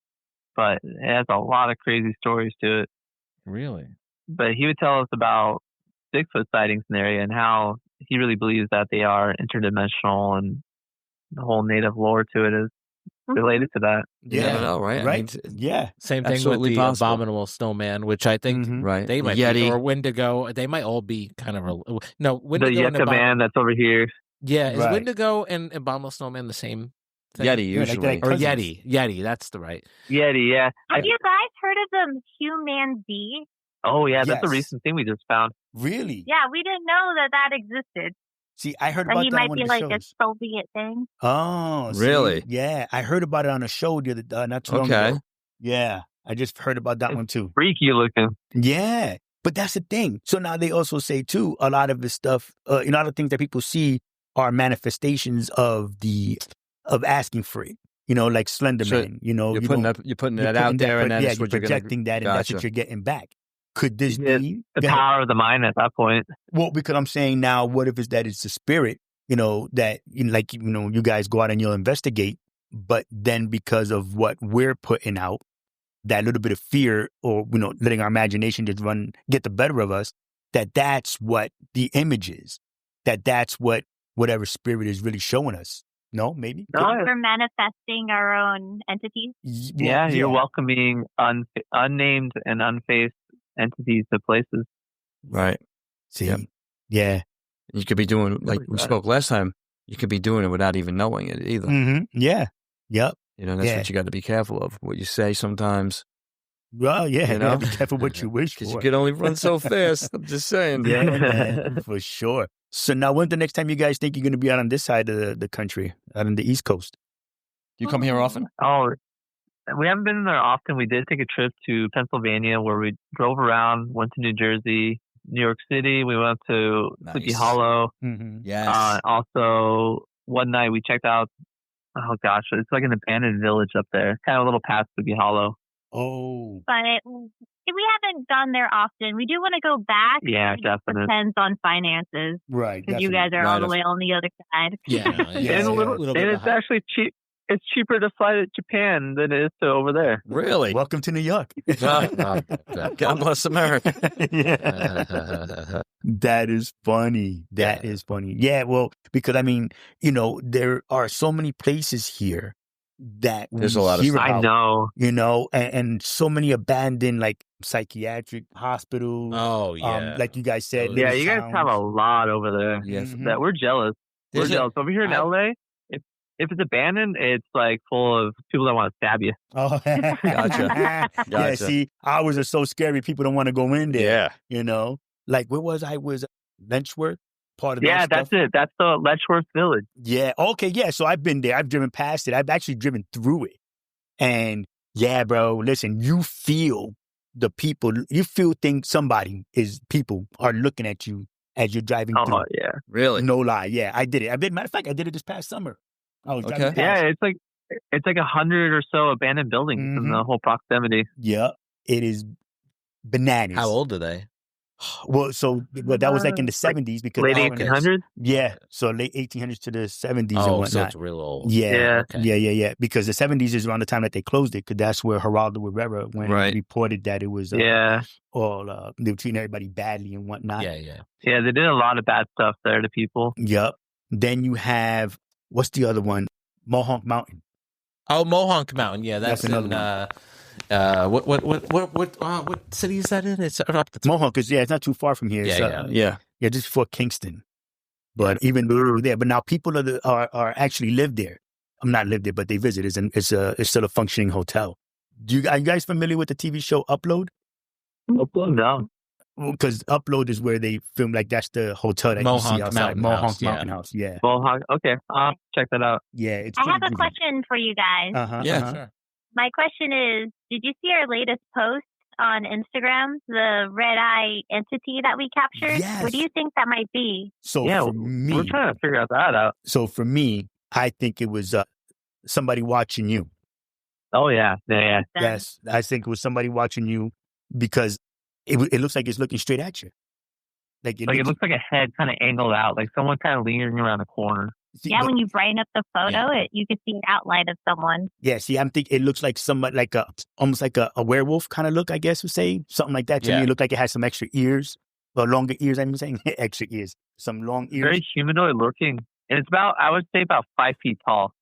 Speaker 4: but it has a lot of crazy stories to it.
Speaker 1: Really?
Speaker 4: But he would tell us about Bigfoot sightings in the area and how he really believes that they are interdimensional, and the whole native lore to it is related to that.
Speaker 3: Yeah, I know, right?
Speaker 2: Right.
Speaker 1: Same thing with the abominable snowman, which I think they might be, or Wendigo. They might all be kind of Wendigo.
Speaker 4: The Yucca man that's over here.
Speaker 1: Yeah, is Wendigo and abominable snowman the same thing?
Speaker 3: Yeti
Speaker 2: Yeah, like
Speaker 3: usually.
Speaker 2: that.
Speaker 1: Or
Speaker 2: Cousins.
Speaker 1: Yeti. That's the right.
Speaker 4: Yeti, yeah.
Speaker 5: Have you guys heard of the human bee?
Speaker 4: Oh, yeah, that's a
Speaker 2: Yes.
Speaker 4: recent thing we just found.
Speaker 2: Really?
Speaker 5: Yeah, we didn't know that existed.
Speaker 2: See, I heard
Speaker 5: That
Speaker 2: about
Speaker 5: he
Speaker 2: that on
Speaker 5: might
Speaker 2: one
Speaker 5: be
Speaker 2: of the
Speaker 5: like
Speaker 2: shows.
Speaker 5: a Soviet thing.
Speaker 2: Oh, see?
Speaker 3: Really?
Speaker 2: Yeah, I heard about it on a show the other not too long
Speaker 3: Okay.
Speaker 2: ago. Yeah, I just heard about that one too.
Speaker 4: Freaky looking.
Speaker 2: Yeah, but that's the thing. So now they also say too, a lot of the stuff, a lot of things that people see are manifestations of asking for it. Like Slender
Speaker 3: So
Speaker 2: Man.
Speaker 3: You're putting that out there, and then
Speaker 2: yeah,
Speaker 3: that's
Speaker 2: you're
Speaker 3: what you're
Speaker 2: projecting that, and that's what
Speaker 3: Gotcha.
Speaker 2: you're getting back. Could this
Speaker 4: Yeah,
Speaker 2: be
Speaker 4: The
Speaker 2: Go ahead.
Speaker 4: power of the mind at that point.
Speaker 2: Well, because I'm saying now, what if it's that it's the spirit? That you guys go out and you'll investigate, but then because of what we're putting out, that little bit of fear, or letting our imagination just get the better of us, that's what the image is. That's what whatever spirit is really showing us. No, maybe.
Speaker 4: No,
Speaker 5: We're manifesting our own entities.
Speaker 4: yeah, you're welcoming unnamed and unfaced entities to places.
Speaker 3: Right.
Speaker 2: See,
Speaker 3: Yep.
Speaker 2: yeah.
Speaker 3: You could be doing, like we spoke last time, you could be doing it without even knowing it either.
Speaker 2: Mm-hmm. Yeah. Yep.
Speaker 3: That's
Speaker 2: Yeah.
Speaker 3: what you got to be careful of. What you say sometimes.
Speaker 2: Well, yeah.
Speaker 3: You know?
Speaker 2: Be careful what you wish for.
Speaker 3: Because you can only run so fast. I'm just saying.
Speaker 2: Yeah, man, for sure. So now, when's the next time you guys think you're going to be out on this side of the country, out on the East Coast?
Speaker 3: You come here often?
Speaker 4: Oh, we haven't been there often. We did take a trip to Pennsylvania where we drove around, went to New Jersey, New York City. We went to Sleepy
Speaker 3: Nice.
Speaker 4: Hollow.
Speaker 2: Mm-hmm.
Speaker 3: Yes.
Speaker 4: Also, one night we checked out, oh gosh, it's like an abandoned village up there, kind of a little past Sleepy Hollow.
Speaker 2: Oh,
Speaker 5: But we haven't gone there often. We do want to go back.
Speaker 4: Yeah,
Speaker 5: It just
Speaker 4: definitely.
Speaker 5: depends on finances.
Speaker 2: right.
Speaker 5: Because you guys are all the way on the other side.
Speaker 1: Yeah.
Speaker 4: And it's actually cheap. It's cheaper to fly to Japan than it is to over there.
Speaker 3: Really?
Speaker 2: Welcome to New York.
Speaker 3: God bless America.
Speaker 2: Yeah. That is funny. That is funny. Yeah, well, because there are so many places here that
Speaker 3: There's
Speaker 2: we
Speaker 3: a lot of
Speaker 2: hear
Speaker 3: stuff.
Speaker 4: I
Speaker 2: about,
Speaker 4: know.
Speaker 2: and so many abandoned psychiatric hospitals.
Speaker 1: Oh, yeah.
Speaker 2: Like you guys said.
Speaker 4: Yeah,
Speaker 2: little
Speaker 4: you guys have a
Speaker 2: towns.
Speaker 4: lot over there.
Speaker 3: Yes.
Speaker 2: Mhm.
Speaker 4: That we're jealous.
Speaker 3: There's
Speaker 4: We're jealous. Over here in LA, if it's abandoned, it's like full of people that want to stab you.
Speaker 2: Oh,
Speaker 3: Gotcha.
Speaker 2: Yeah, see, ours are so scary. People don't want to go in there.
Speaker 3: Yeah.
Speaker 2: Like where was I? Was Lynchworth part of that
Speaker 4: Yeah,
Speaker 2: stuff?
Speaker 4: that's it. That's the Letchworth Village.
Speaker 2: Yeah. Okay. Yeah. So I've been there. I've driven past it. I've actually driven through it. And yeah, bro, listen, you feel the people, you feel people are looking at you as you're driving through.
Speaker 4: Oh yeah,
Speaker 3: Really?
Speaker 2: No lie. Yeah, I did it. Matter of fact, I did it this past summer. I was driving past.
Speaker 4: yeah. It's like 100 or so abandoned buildings in the whole proximity.
Speaker 2: Yeah. It is bananas.
Speaker 1: How old are they?
Speaker 2: Well, that was like in the 70s because
Speaker 4: Late
Speaker 2: our-
Speaker 4: 1800s.
Speaker 2: Yeah, so late 1800s to the 70s and
Speaker 1: Oh,
Speaker 2: whatnot.
Speaker 1: so it's real old.
Speaker 2: Yeah,
Speaker 1: Okay.
Speaker 2: yeah. Because the 70s is around the time that they closed it, because that's where Geraldo Rivera when
Speaker 3: Right.
Speaker 2: he reported that it was
Speaker 4: Yeah,
Speaker 2: all they were treating everybody badly and whatnot.
Speaker 1: Yeah.
Speaker 4: yeah. They did a lot of bad stuff there to people.
Speaker 2: Yep. Then you have what's the other one? Mohonk Mountain.
Speaker 1: Oh, Mohonk Mountain. Yeah, that's
Speaker 2: That's another
Speaker 1: in what city is that in? It's up the top.
Speaker 2: Mohonk is it's not too far from here. It's,
Speaker 3: Yeah.
Speaker 2: yeah, just before Kingston. But even though there, but now people are actually live there. I'm not live there, but they visit. It's still a functioning hotel. Are you guys familiar with the TV show Upload?
Speaker 4: No.
Speaker 2: Because Upload is where they film, like that's the hotel that you see
Speaker 1: Mohonk
Speaker 2: outside.
Speaker 1: Mountain
Speaker 2: Mohonk
Speaker 1: House, yeah.
Speaker 2: Mountain House. Yeah,
Speaker 4: Mohawk. Okay, I'll check that out.
Speaker 2: yeah. It's
Speaker 5: I have a question for you guys.
Speaker 3: Yeah.
Speaker 1: Sure.
Speaker 5: My question is, did you see our latest post on Instagram, the red eye entity that we captured?
Speaker 2: Yes.
Speaker 5: What do you think that might be?
Speaker 2: So
Speaker 4: Yeah,
Speaker 2: for me,
Speaker 4: we're trying to figure that out.
Speaker 2: so for me, I think it was somebody watching you.
Speaker 4: Oh yeah.
Speaker 5: Then-
Speaker 2: Yes, I think it was somebody watching you because it looks like it's looking straight at you. Like
Speaker 4: Like it looks like a head kind of angled out, like someone kind of leaning around a corner.
Speaker 5: Yeah, when you brighten up the photo, you can see an outline of someone.
Speaker 2: Yeah, see, I'm thinking it looks like somebody almost like a werewolf kind of look, I guess would say. Something like that to me.
Speaker 1: Yeah.
Speaker 2: It looked like it has some extra ears. Or longer ears, I'm saying extra ears. Some long ears.
Speaker 4: Very humanoid looking, and it's I would say about 5 feet tall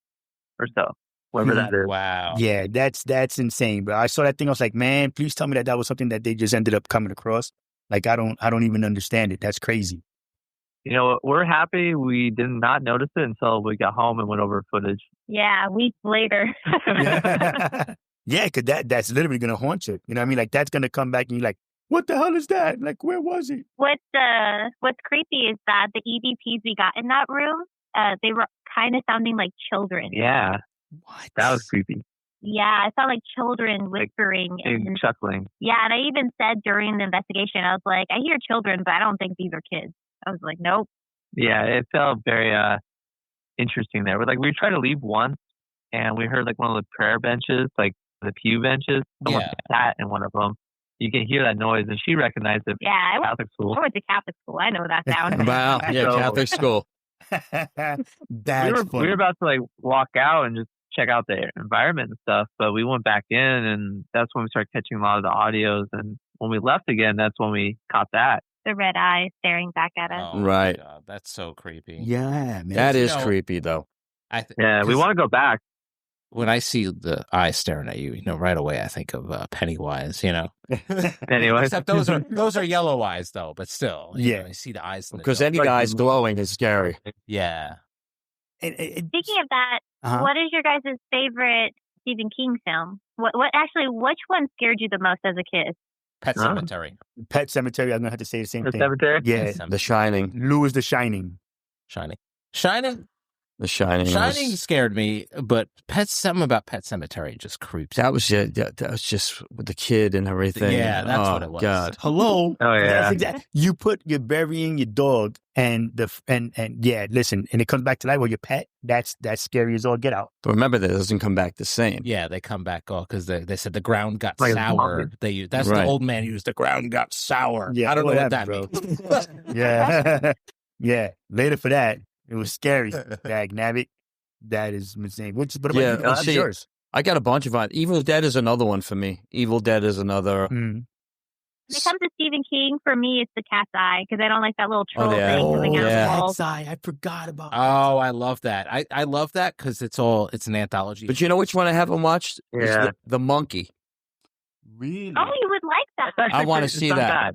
Speaker 4: or so, whatever that is.
Speaker 1: Wow.
Speaker 2: Yeah, that's insane, bro. I saw that thing, I was like, man, please tell me that was something that they just ended up coming across. Like I don't even understand it. That's crazy.
Speaker 4: we're happy we did not notice it until we got home and went over footage.
Speaker 5: Yeah, weeks later.
Speaker 2: Yeah, because that's literally going to haunt you. You know what I mean? Like, that's going to come back and you're like, what the hell is that? Like, where was it?
Speaker 5: What's creepy is that the EVPs we got in that room, they were kind of sounding like children.
Speaker 4: Yeah.
Speaker 2: What?
Speaker 4: That was creepy.
Speaker 5: Yeah, it sounded like children whispering
Speaker 4: And chuckling.
Speaker 5: Yeah, and I even said during the investigation, I was like, I hear children, but I don't think these are kids. I was like, nope.
Speaker 4: Yeah, it felt very interesting there. We tried to leave once, and we heard like one of the prayer benches, like the pew benches. Someone sat in one of them. You can hear that noise, and she recognized it.
Speaker 5: Yeah, I
Speaker 4: Catholic school.
Speaker 5: went to Catholic school. I know that sound.
Speaker 3: Wow. Yeah, Catholic school.
Speaker 2: That's funny.
Speaker 4: We were about to like walk out and just check out the environment and stuff, but we went back in, and that's when we started catching a lot of the audios. And when we left again, that's when we caught that.
Speaker 5: The red eye staring back at us.
Speaker 1: Oh,
Speaker 3: Right.
Speaker 1: God, that's so creepy.
Speaker 2: Yeah, man.
Speaker 3: That is creepy, though.
Speaker 4: We want to go back.
Speaker 1: When I see the eye staring at you, right away I think of Pennywise.
Speaker 4: Anyway,
Speaker 1: Except those are yellow eyes though, but still, you see the eyes.
Speaker 3: Because any eyes glowing is scary.
Speaker 1: Yeah.
Speaker 5: Speaking of that,
Speaker 2: Uh-huh.
Speaker 5: what is your guys' favorite Stephen King film? Which one scared you the most as a kid?
Speaker 1: Pet Cemetery.
Speaker 2: Pet Cemetery. I'm going to have to say the same
Speaker 4: The
Speaker 2: thing.
Speaker 4: cemetery.
Speaker 2: Yeah.
Speaker 3: The Shining.
Speaker 2: Lou is The Shining.
Speaker 1: Shining.
Speaker 3: The Shining.
Speaker 1: Shining scared me, but something about Pet Cemetery just creeps.
Speaker 3: That was it. That was just with the kid and everything.
Speaker 1: Yeah, that's what it was.
Speaker 3: God.
Speaker 2: Hello.
Speaker 4: Oh yeah.
Speaker 2: That's exactly. You're burying your dog and yeah, listen, and it comes back to life. Well, your pet, that's scary as all get out.
Speaker 3: But remember that it doesn't come back the same.
Speaker 1: Yeah, they come back all because they said the ground got
Speaker 4: Like
Speaker 1: sour. That's
Speaker 3: Right.
Speaker 1: the old man used. The ground got sour.
Speaker 2: Yeah,
Speaker 1: I don't know what that
Speaker 2: bro.
Speaker 1: means.
Speaker 2: Yeah. Yeah. Later for that, it was scary. Dag nabbit. That is insane. But what about you? What's yours?
Speaker 3: I got a bunch of Evil Dead is another one for me. Evil Dead is another.
Speaker 2: Mm.
Speaker 5: When it comes to Stephen King, for me, it's the cat's eye because I don't like that little troll
Speaker 3: yeah.
Speaker 5: thing coming out of the wall.
Speaker 2: Cat's eye. I forgot about that.
Speaker 1: Oh, I love that. I love that because it's an anthology.
Speaker 3: But you know which one I haven't watched? It's
Speaker 4: Yeah.
Speaker 3: the Monkey.
Speaker 2: Really?
Speaker 5: Oh, you would like that.
Speaker 3: I wanna see that.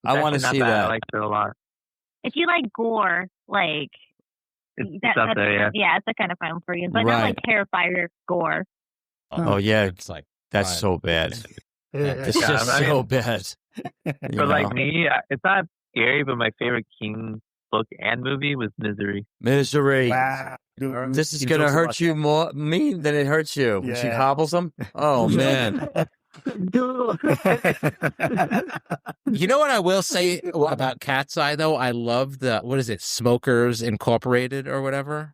Speaker 3: I want to see that.
Speaker 4: I like it a lot.
Speaker 5: If you like gore, like
Speaker 4: It's up there, yeah.
Speaker 5: it's the kind of film for you, but not
Speaker 3: Right.
Speaker 5: like Terrifier gore.
Speaker 3: Oh, yeah.
Speaker 1: It's like
Speaker 3: That's
Speaker 1: fine.
Speaker 3: so bad. It's
Speaker 4: Yeah,
Speaker 3: just
Speaker 4: I mean-
Speaker 3: so bad.
Speaker 4: But like me, it's not scary, but my favorite King book and movie was Misery.
Speaker 3: Misery.
Speaker 2: Wow. Dude,
Speaker 3: This is
Speaker 2: you
Speaker 3: going to
Speaker 2: talk
Speaker 3: hurt
Speaker 2: about
Speaker 3: you more me than it hurts you. When she
Speaker 2: Yeah.
Speaker 3: hobbles them. Oh, man.
Speaker 1: You know what I will say about Cat's Eye though? I love the what is it, Smokers Incorporated or whatever?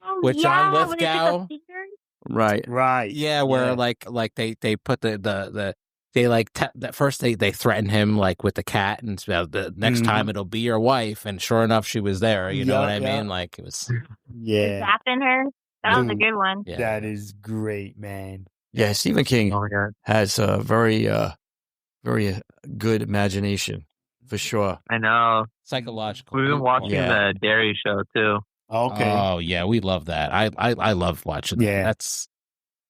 Speaker 5: Oh,
Speaker 1: With John
Speaker 5: when it's just a
Speaker 1: Lithgow?
Speaker 5: secret?
Speaker 3: Right.
Speaker 2: Right.
Speaker 1: Yeah, where like they put the they like first they threaten him like with the cat and the next time it'll be your wife, and sure enough she was there. You know what I mean? Like it was.
Speaker 2: Yeah.
Speaker 5: Zapping her. That was a
Speaker 2: Dude.
Speaker 5: good one.
Speaker 1: Yeah.
Speaker 2: That is great, man.
Speaker 3: Yeah, Stephen King
Speaker 4: Oh my god.
Speaker 3: has a very good imagination, for sure.
Speaker 4: I know.
Speaker 1: Psychological.
Speaker 4: We've been watching
Speaker 3: Yeah.
Speaker 4: the Dairy Show too.
Speaker 2: Okay.
Speaker 1: Oh yeah, we love that. I love watching.
Speaker 2: Yeah.
Speaker 1: That's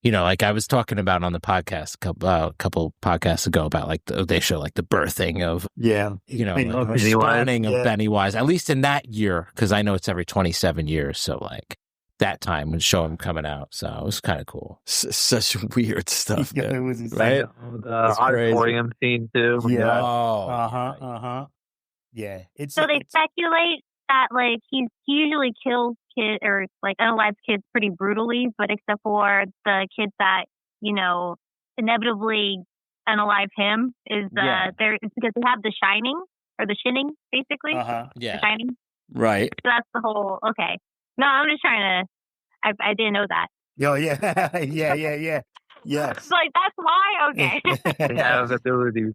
Speaker 1: like I was talking about on the podcast a couple podcasts ago about like they show like the birthing of
Speaker 2: Yeah.
Speaker 1: like,
Speaker 2: Pennywise.
Speaker 1: the spawning of
Speaker 2: Yeah.
Speaker 1: Pennywise, at least in that year, because I know it's every 27 years. So like that time would show him coming out. So it was kind of cool.
Speaker 3: Such weird stuff,
Speaker 2: Yeah, it
Speaker 3: man.
Speaker 2: was insane.
Speaker 3: Right?
Speaker 4: The
Speaker 3: That's crazy.
Speaker 4: auditorium scene too.
Speaker 2: Yeah.
Speaker 1: Oh,
Speaker 2: Uh-huh. Yeah. It's
Speaker 5: So they speculate that like he usually kills kids or like unalive kids pretty brutally, but except for the kids that inevitably unalive him is there it's because they have the shining or the shinning basically.
Speaker 2: Uh-huh.
Speaker 5: The
Speaker 1: yeah.
Speaker 5: shining.
Speaker 3: Right.
Speaker 5: So that's the whole. Okay. No, I'm just trying to. I didn't know that.
Speaker 2: Yo, yeah. Yeah. Yes.
Speaker 5: It's like that's why. Okay.
Speaker 4: They have abilities.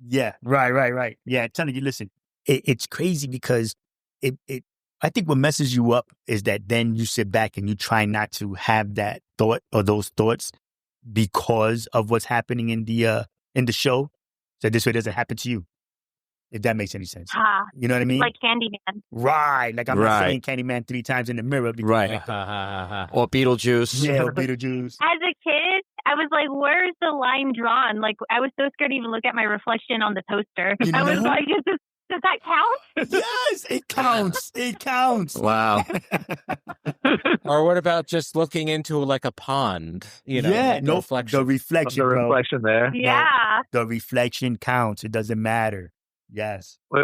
Speaker 2: Yeah, right. Yeah, telling you, listen, it's crazy because it I think what messes you up is that then you sit back and you try not to have that thought or those thoughts because of what's happening in the show. So this way it doesn't happen to you. If that makes any sense. You know what I mean?
Speaker 5: Like Candyman.
Speaker 2: Right. Like I'm not
Speaker 3: Right.
Speaker 2: saying Candyman 3 times in the mirror. Because
Speaker 3: Right. Or Beetlejuice.
Speaker 2: Yeah, or Beetlejuice.
Speaker 5: As a kid, I was like, where's the line drawn? Like, I was so scared to even look at my reflection on the toaster.
Speaker 2: You
Speaker 5: I was
Speaker 2: know?
Speaker 5: like, is this Does that count?
Speaker 2: Yes, it counts. It counts.
Speaker 3: Wow.
Speaker 1: Or what about just looking into like a pond? You know,
Speaker 2: yeah,
Speaker 1: like
Speaker 2: no,
Speaker 1: reflection.
Speaker 2: the reflection,
Speaker 4: The
Speaker 2: bro.
Speaker 4: reflection there.
Speaker 5: Yeah.
Speaker 2: The reflection counts. It doesn't matter. Yes.
Speaker 4: Wait,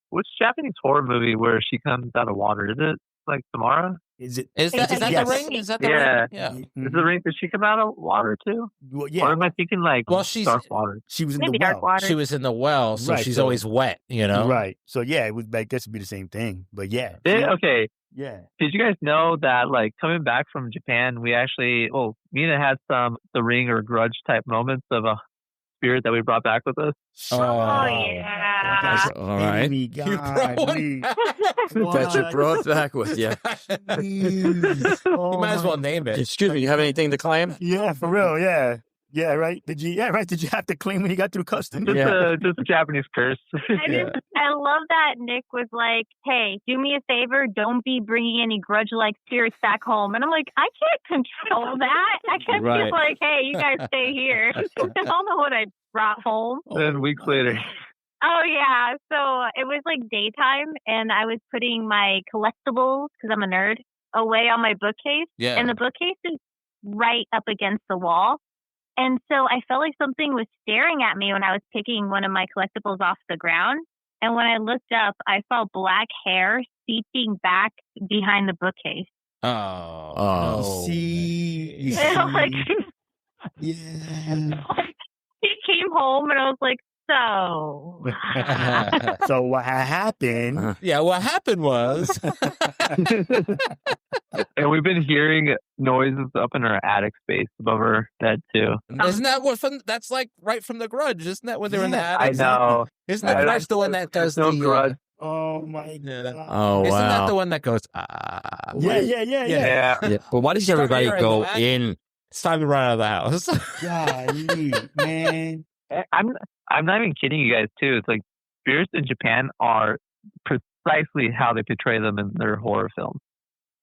Speaker 4: which Japanese horror movie where she comes out of water? Is it like Samara?
Speaker 2: Is it?
Speaker 1: Is that
Speaker 2: Yes.
Speaker 1: the ring? Is that the
Speaker 4: Yeah.
Speaker 1: ring? Yeah.
Speaker 4: Is the ring? Did she come out of water too?
Speaker 2: Well,
Speaker 4: Or
Speaker 2: yeah.
Speaker 4: am I thinking like
Speaker 1: Well, she's-
Speaker 4: dark water?
Speaker 2: She was in
Speaker 5: Maybe
Speaker 2: the
Speaker 5: dark
Speaker 2: well.
Speaker 5: water.
Speaker 1: She was in the well, so
Speaker 2: Right,
Speaker 1: she's
Speaker 2: so-
Speaker 1: always wet, you know?
Speaker 2: Right. So yeah, it was like this would be the same thing. But yeah.
Speaker 4: Okay.
Speaker 2: Yeah.
Speaker 4: Did you guys know that like coming back from Japan, we actually Mina had some the ring or grudge type moments of a spirit that we brought back with us.
Speaker 5: Oh,
Speaker 2: You
Speaker 5: yeah.
Speaker 2: guys are
Speaker 3: All right.
Speaker 2: kidding me,
Speaker 1: You brought one
Speaker 2: golly.
Speaker 1: back.
Speaker 3: That you
Speaker 2: What?
Speaker 3: brought back with you.
Speaker 2: Oh,
Speaker 1: You might as
Speaker 2: my-
Speaker 1: well name it.
Speaker 3: Excuse me, you have anything to claim?
Speaker 2: Yeah, for real. Yeah. Yeah, right. Did you? Yeah, right. Did you have to claim when you got through customs?
Speaker 4: Just a Japanese curse.
Speaker 5: I love that Nick was like, hey, do me a favor. Don't be bringing any grudge-like spirits back home. And I'm like, I can't control that. I can't
Speaker 3: Right.
Speaker 5: be like, hey, you guys stay here. I don't know what I brought home.
Speaker 4: Then weeks later.
Speaker 5: Oh, yeah. So it was like daytime, and I was putting my collectibles, because I'm a nerd, away on my bookcase.
Speaker 1: Yeah.
Speaker 5: And the bookcase is right up against the wall. And so I felt like something was staring at me when I was picking one of my collectibles off the ground. And when I looked up, I saw black hair seeping back behind the bookcase.
Speaker 1: Oh.
Speaker 3: Oh.
Speaker 1: no.
Speaker 2: See, you
Speaker 5: And like,
Speaker 2: yeah.
Speaker 5: he came home, and I was like, so.
Speaker 2: So what happened?
Speaker 1: Yeah, what happened was
Speaker 4: And we've been hearing noises up in our attic space above our bed too.
Speaker 1: isn't that what that's like right from The Grudge? Isn't that when they're in the
Speaker 2: Yeah,
Speaker 1: attic?
Speaker 4: I know.
Speaker 1: Isn't The
Speaker 4: I-
Speaker 1: Grudge the one that does
Speaker 4: no
Speaker 1: the
Speaker 4: grudge.
Speaker 2: Oh my
Speaker 1: Yeah, that-
Speaker 2: god!
Speaker 3: Oh,
Speaker 1: Isn't that
Speaker 3: wow.
Speaker 1: the one that goes
Speaker 2: Yeah.
Speaker 4: Yeah.
Speaker 3: Yeah. But why does everybody
Speaker 1: Starting
Speaker 3: go
Speaker 1: right back.
Speaker 3: in?
Speaker 1: It's time to run out of the house.
Speaker 2: Golly, man.
Speaker 4: I'm not even kidding you guys too. It's like spirits in Japan are precisely how they portray them in their horror films.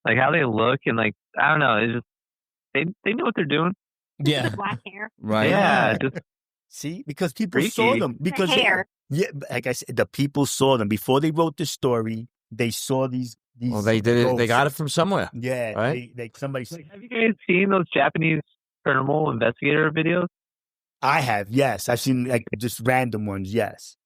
Speaker 4: Like how they look and like I don't know, it's just they know what they're doing.
Speaker 1: Yeah.
Speaker 5: The black hair.
Speaker 3: Right.
Speaker 4: Yeah, just
Speaker 2: See, because people
Speaker 4: Freaky.
Speaker 2: saw them. Because
Speaker 5: hair.
Speaker 2: yeah, like I said, the people saw them before they wrote the story. They saw these.
Speaker 3: Well, they did it. They
Speaker 2: ghosts.
Speaker 3: got it from somewhere.
Speaker 2: Yeah,
Speaker 3: right?
Speaker 2: they somebody.
Speaker 4: like, have you guys seen those Japanese paranormal investigator videos?
Speaker 2: I have, yes. I've seen like just random ones, yes.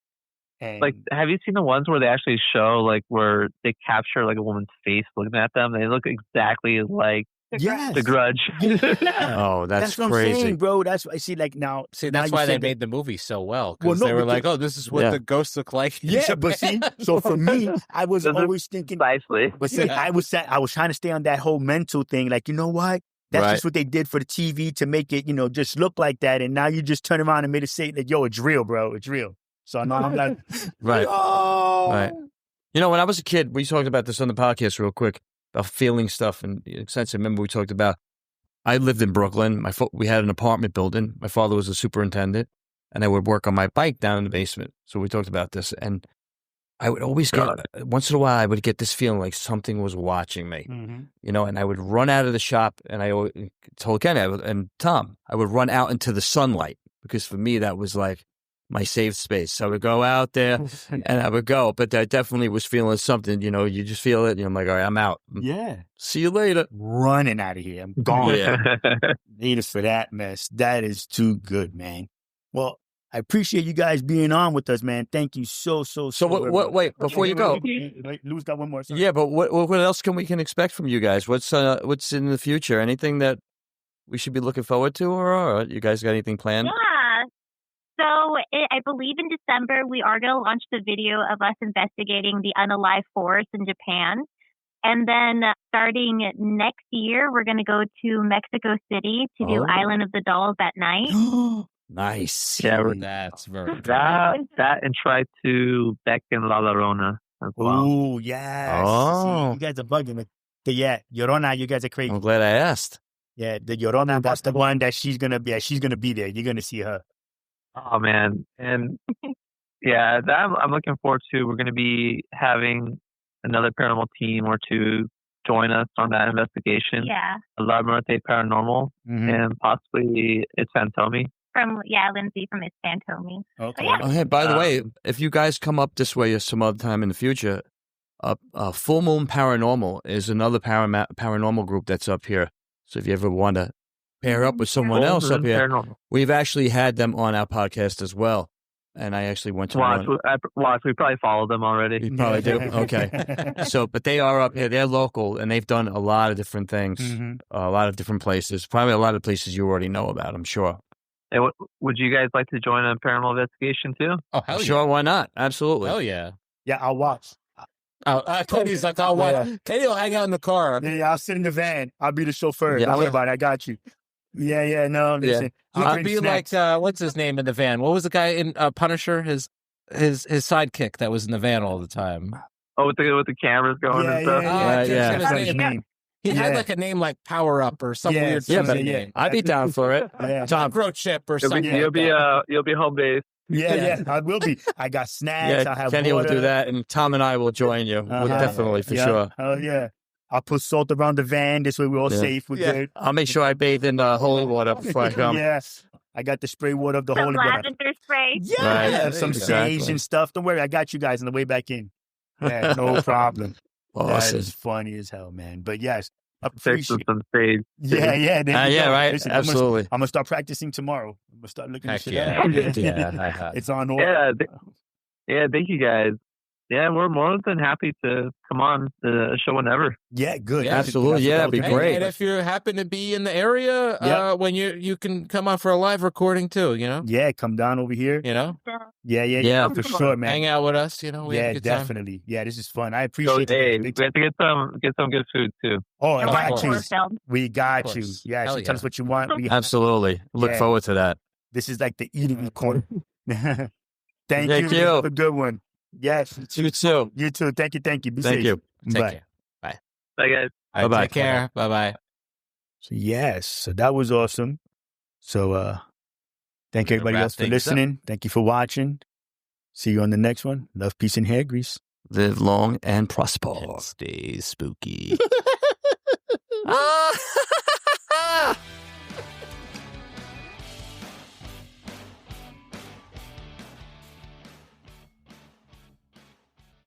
Speaker 2: And
Speaker 4: Like, have you seen the ones where they actually show like where they capture like a woman's face looking at them? They look exactly like
Speaker 2: yes,
Speaker 4: The Grudge.
Speaker 3: Oh, that's
Speaker 2: what I'm
Speaker 3: crazy.
Speaker 2: saying, bro. That's what I see. Like now,
Speaker 1: See,
Speaker 2: now
Speaker 1: that's
Speaker 2: you
Speaker 1: why they
Speaker 2: said that-
Speaker 1: made the movie so well.
Speaker 2: Well,
Speaker 1: Because
Speaker 2: no,
Speaker 1: they were
Speaker 2: because-
Speaker 1: like, oh, this is what
Speaker 3: Yeah.
Speaker 1: the ghosts look like. in
Speaker 2: Yeah, but see,
Speaker 1: Japan.
Speaker 2: so for me, I was
Speaker 4: Doesn't-
Speaker 2: always thinking.
Speaker 4: Precisely.
Speaker 2: But see, I was trying to stay on that whole mental thing. Like, you know what? That's
Speaker 3: Right.
Speaker 2: just what they did for the TV to make it, just look like that. And now you just turn around and made it say that, yo, it's real, bro. It's real. So now I'm like,
Speaker 3: Right.
Speaker 2: oh.
Speaker 3: Right. You know, when I was a kid, we talked about this on the podcast real quick about feeling stuff. And since I remember we talked about, I lived in Brooklyn. We had an apartment building. My father was a superintendent, and I would work on my bike down in the basement. So we talked about this, and I would always get, once in a while, I would get this feeling like something was watching me,
Speaker 2: Mhm.
Speaker 3: and I would run out of the shop, and I told Kenny and Tom, I would run out into the sunlight because for me, that was like my safe space. So I would go out there and I would go, but I definitely was feeling something, you just feel it. And I'm like, all right, I'm out.
Speaker 2: Yeah.
Speaker 3: See you later.
Speaker 2: Running out of here. I'm gone.
Speaker 3: Yeah.
Speaker 2: Need us for that mess. That is too good, man. Well, I appreciate you guys being on with us, man. Thank you so
Speaker 3: So
Speaker 2: very much.
Speaker 3: wait, before you go.
Speaker 2: Wait, Lou's got one more. Sorry.
Speaker 3: Yeah, but what else can we expect from you guys? What's in the future? Anything that we should be looking forward to, or you guys got anything planned?
Speaker 5: Yeah. So I believe in December, we are going to launch the video of us investigating the unalive forest in Japan. And then starting next year, we're going to go to Mexico City to do
Speaker 3: Oh.
Speaker 5: Island of the Dolls at night.
Speaker 3: Nice.
Speaker 4: Yeah,
Speaker 1: That's very
Speaker 4: that and try to back in La Llorona as well.
Speaker 2: Oh, yes.
Speaker 3: Oh.
Speaker 2: See, you guys are bugging me. Yeah, Llorona, you guys are crazy.
Speaker 3: I'm glad I asked.
Speaker 2: Yeah, the Llorona, that's the one that she's gonna be there. You're gonna see her.
Speaker 4: Oh man, and yeah, that I'm looking forward to. We're going to be having another paranormal team or two join us on that investigation.
Speaker 5: Yeah.
Speaker 4: La Muerte Paranormal
Speaker 2: Mm-hmm.
Speaker 4: and possibly It's Fantomi.
Speaker 5: From Lindsay from his Fantomy.
Speaker 2: Okay.
Speaker 5: Yeah.
Speaker 3: Oh, hey, by the way, if you guys come up this way some other time in the future, Full Moon Paranormal is another paranormal group that's up here. So if you ever want to pair up with someone else up here, we've actually had them on our podcast as well. And I actually went to
Speaker 4: watch. We probably followed them already.
Speaker 3: You probably do. Okay. So, but they are up here. They're local, and they've done a lot of different things, a lot of different places. Probably a lot of places you already know about, I'm sure.
Speaker 4: Hey, would you guys like to join a paranormal investigation too?
Speaker 1: Oh, hell yeah.
Speaker 3: Sure, why not? Absolutely.
Speaker 1: Hell yeah.
Speaker 2: Yeah, I'll watch.
Speaker 1: Kenny's like, I'll watch. Kenny will hang out in the car.
Speaker 2: Yeah, I'll sit in the van. I'll be the chauffeur.
Speaker 3: Yeah,
Speaker 2: Don't worry about it. I got you. Yeah, no, listen.
Speaker 1: I'll be like, what's his name in the van? What was the guy in Punisher? His sidekick that was in the van all the time.
Speaker 4: Oh, with the cameras going and stuff.
Speaker 1: Yeah. He had like a name like Power Up or some weird name.
Speaker 3: I'd be down for it.
Speaker 1: Tom Chip or something.
Speaker 4: You'll be home base.
Speaker 2: Yeah, I will be. I got snacks. I have
Speaker 3: Kenny
Speaker 2: water.
Speaker 3: will do that, and Tom and I will join you. We'll definitely, for sure.
Speaker 2: Oh, yeah. I'll put salt around the van. This way we're all safe. We're good.
Speaker 3: I'll make sure I bathe in holy water before I come.
Speaker 2: Yes. I got the spray water of the holy water.
Speaker 5: Lavender spray.
Speaker 2: Yeah, some sage and stuff. Don't worry. I got you guys on the way back in. Yeah, no problem.
Speaker 3: Awesome.
Speaker 2: That is funny as hell, man. But yes,
Speaker 4: appreciate some stage.
Speaker 2: Yeah,
Speaker 3: right.
Speaker 2: Listen,
Speaker 3: absolutely.
Speaker 2: I'm gonna start practicing tomorrow. I'm gonna start looking at shit
Speaker 1: up.
Speaker 2: It's on order.
Speaker 4: Yeah, thank you guys. Yeah, we're more than happy to come on the show whenever.
Speaker 2: Yeah, good.
Speaker 3: Yeah, absolutely. Yeah, that'd be great.
Speaker 1: And if you happen to be in the area, when you can come on for a live recording too, you know?
Speaker 2: Yeah, come down over here.
Speaker 1: You know?
Speaker 2: Yeah, for sure, man.
Speaker 1: Hang out with us, you know?
Speaker 2: Yeah, definitely. Time. Yeah, this is fun. I appreciate it.
Speaker 4: We have to get some good food too.
Speaker 2: Oh, I got you. We got you. Yeah, so tell us what you want.
Speaker 3: Absolutely. Look forward to that.
Speaker 2: This is like the eating corner. Thank you. Have a good one. Yes.
Speaker 3: You too.
Speaker 2: You too. Thank you. Be safe.
Speaker 3: Thank you.
Speaker 1: Take care. Bye.
Speaker 4: Bye, guys.
Speaker 3: Bye-bye.
Speaker 1: Take care. Bye-bye.
Speaker 2: So that was awesome. So thank everybody else for listening. Thank you for watching. See you on the next one. Love, peace, and hair grease.
Speaker 3: Live long and prosper.
Speaker 1: And stay spooky.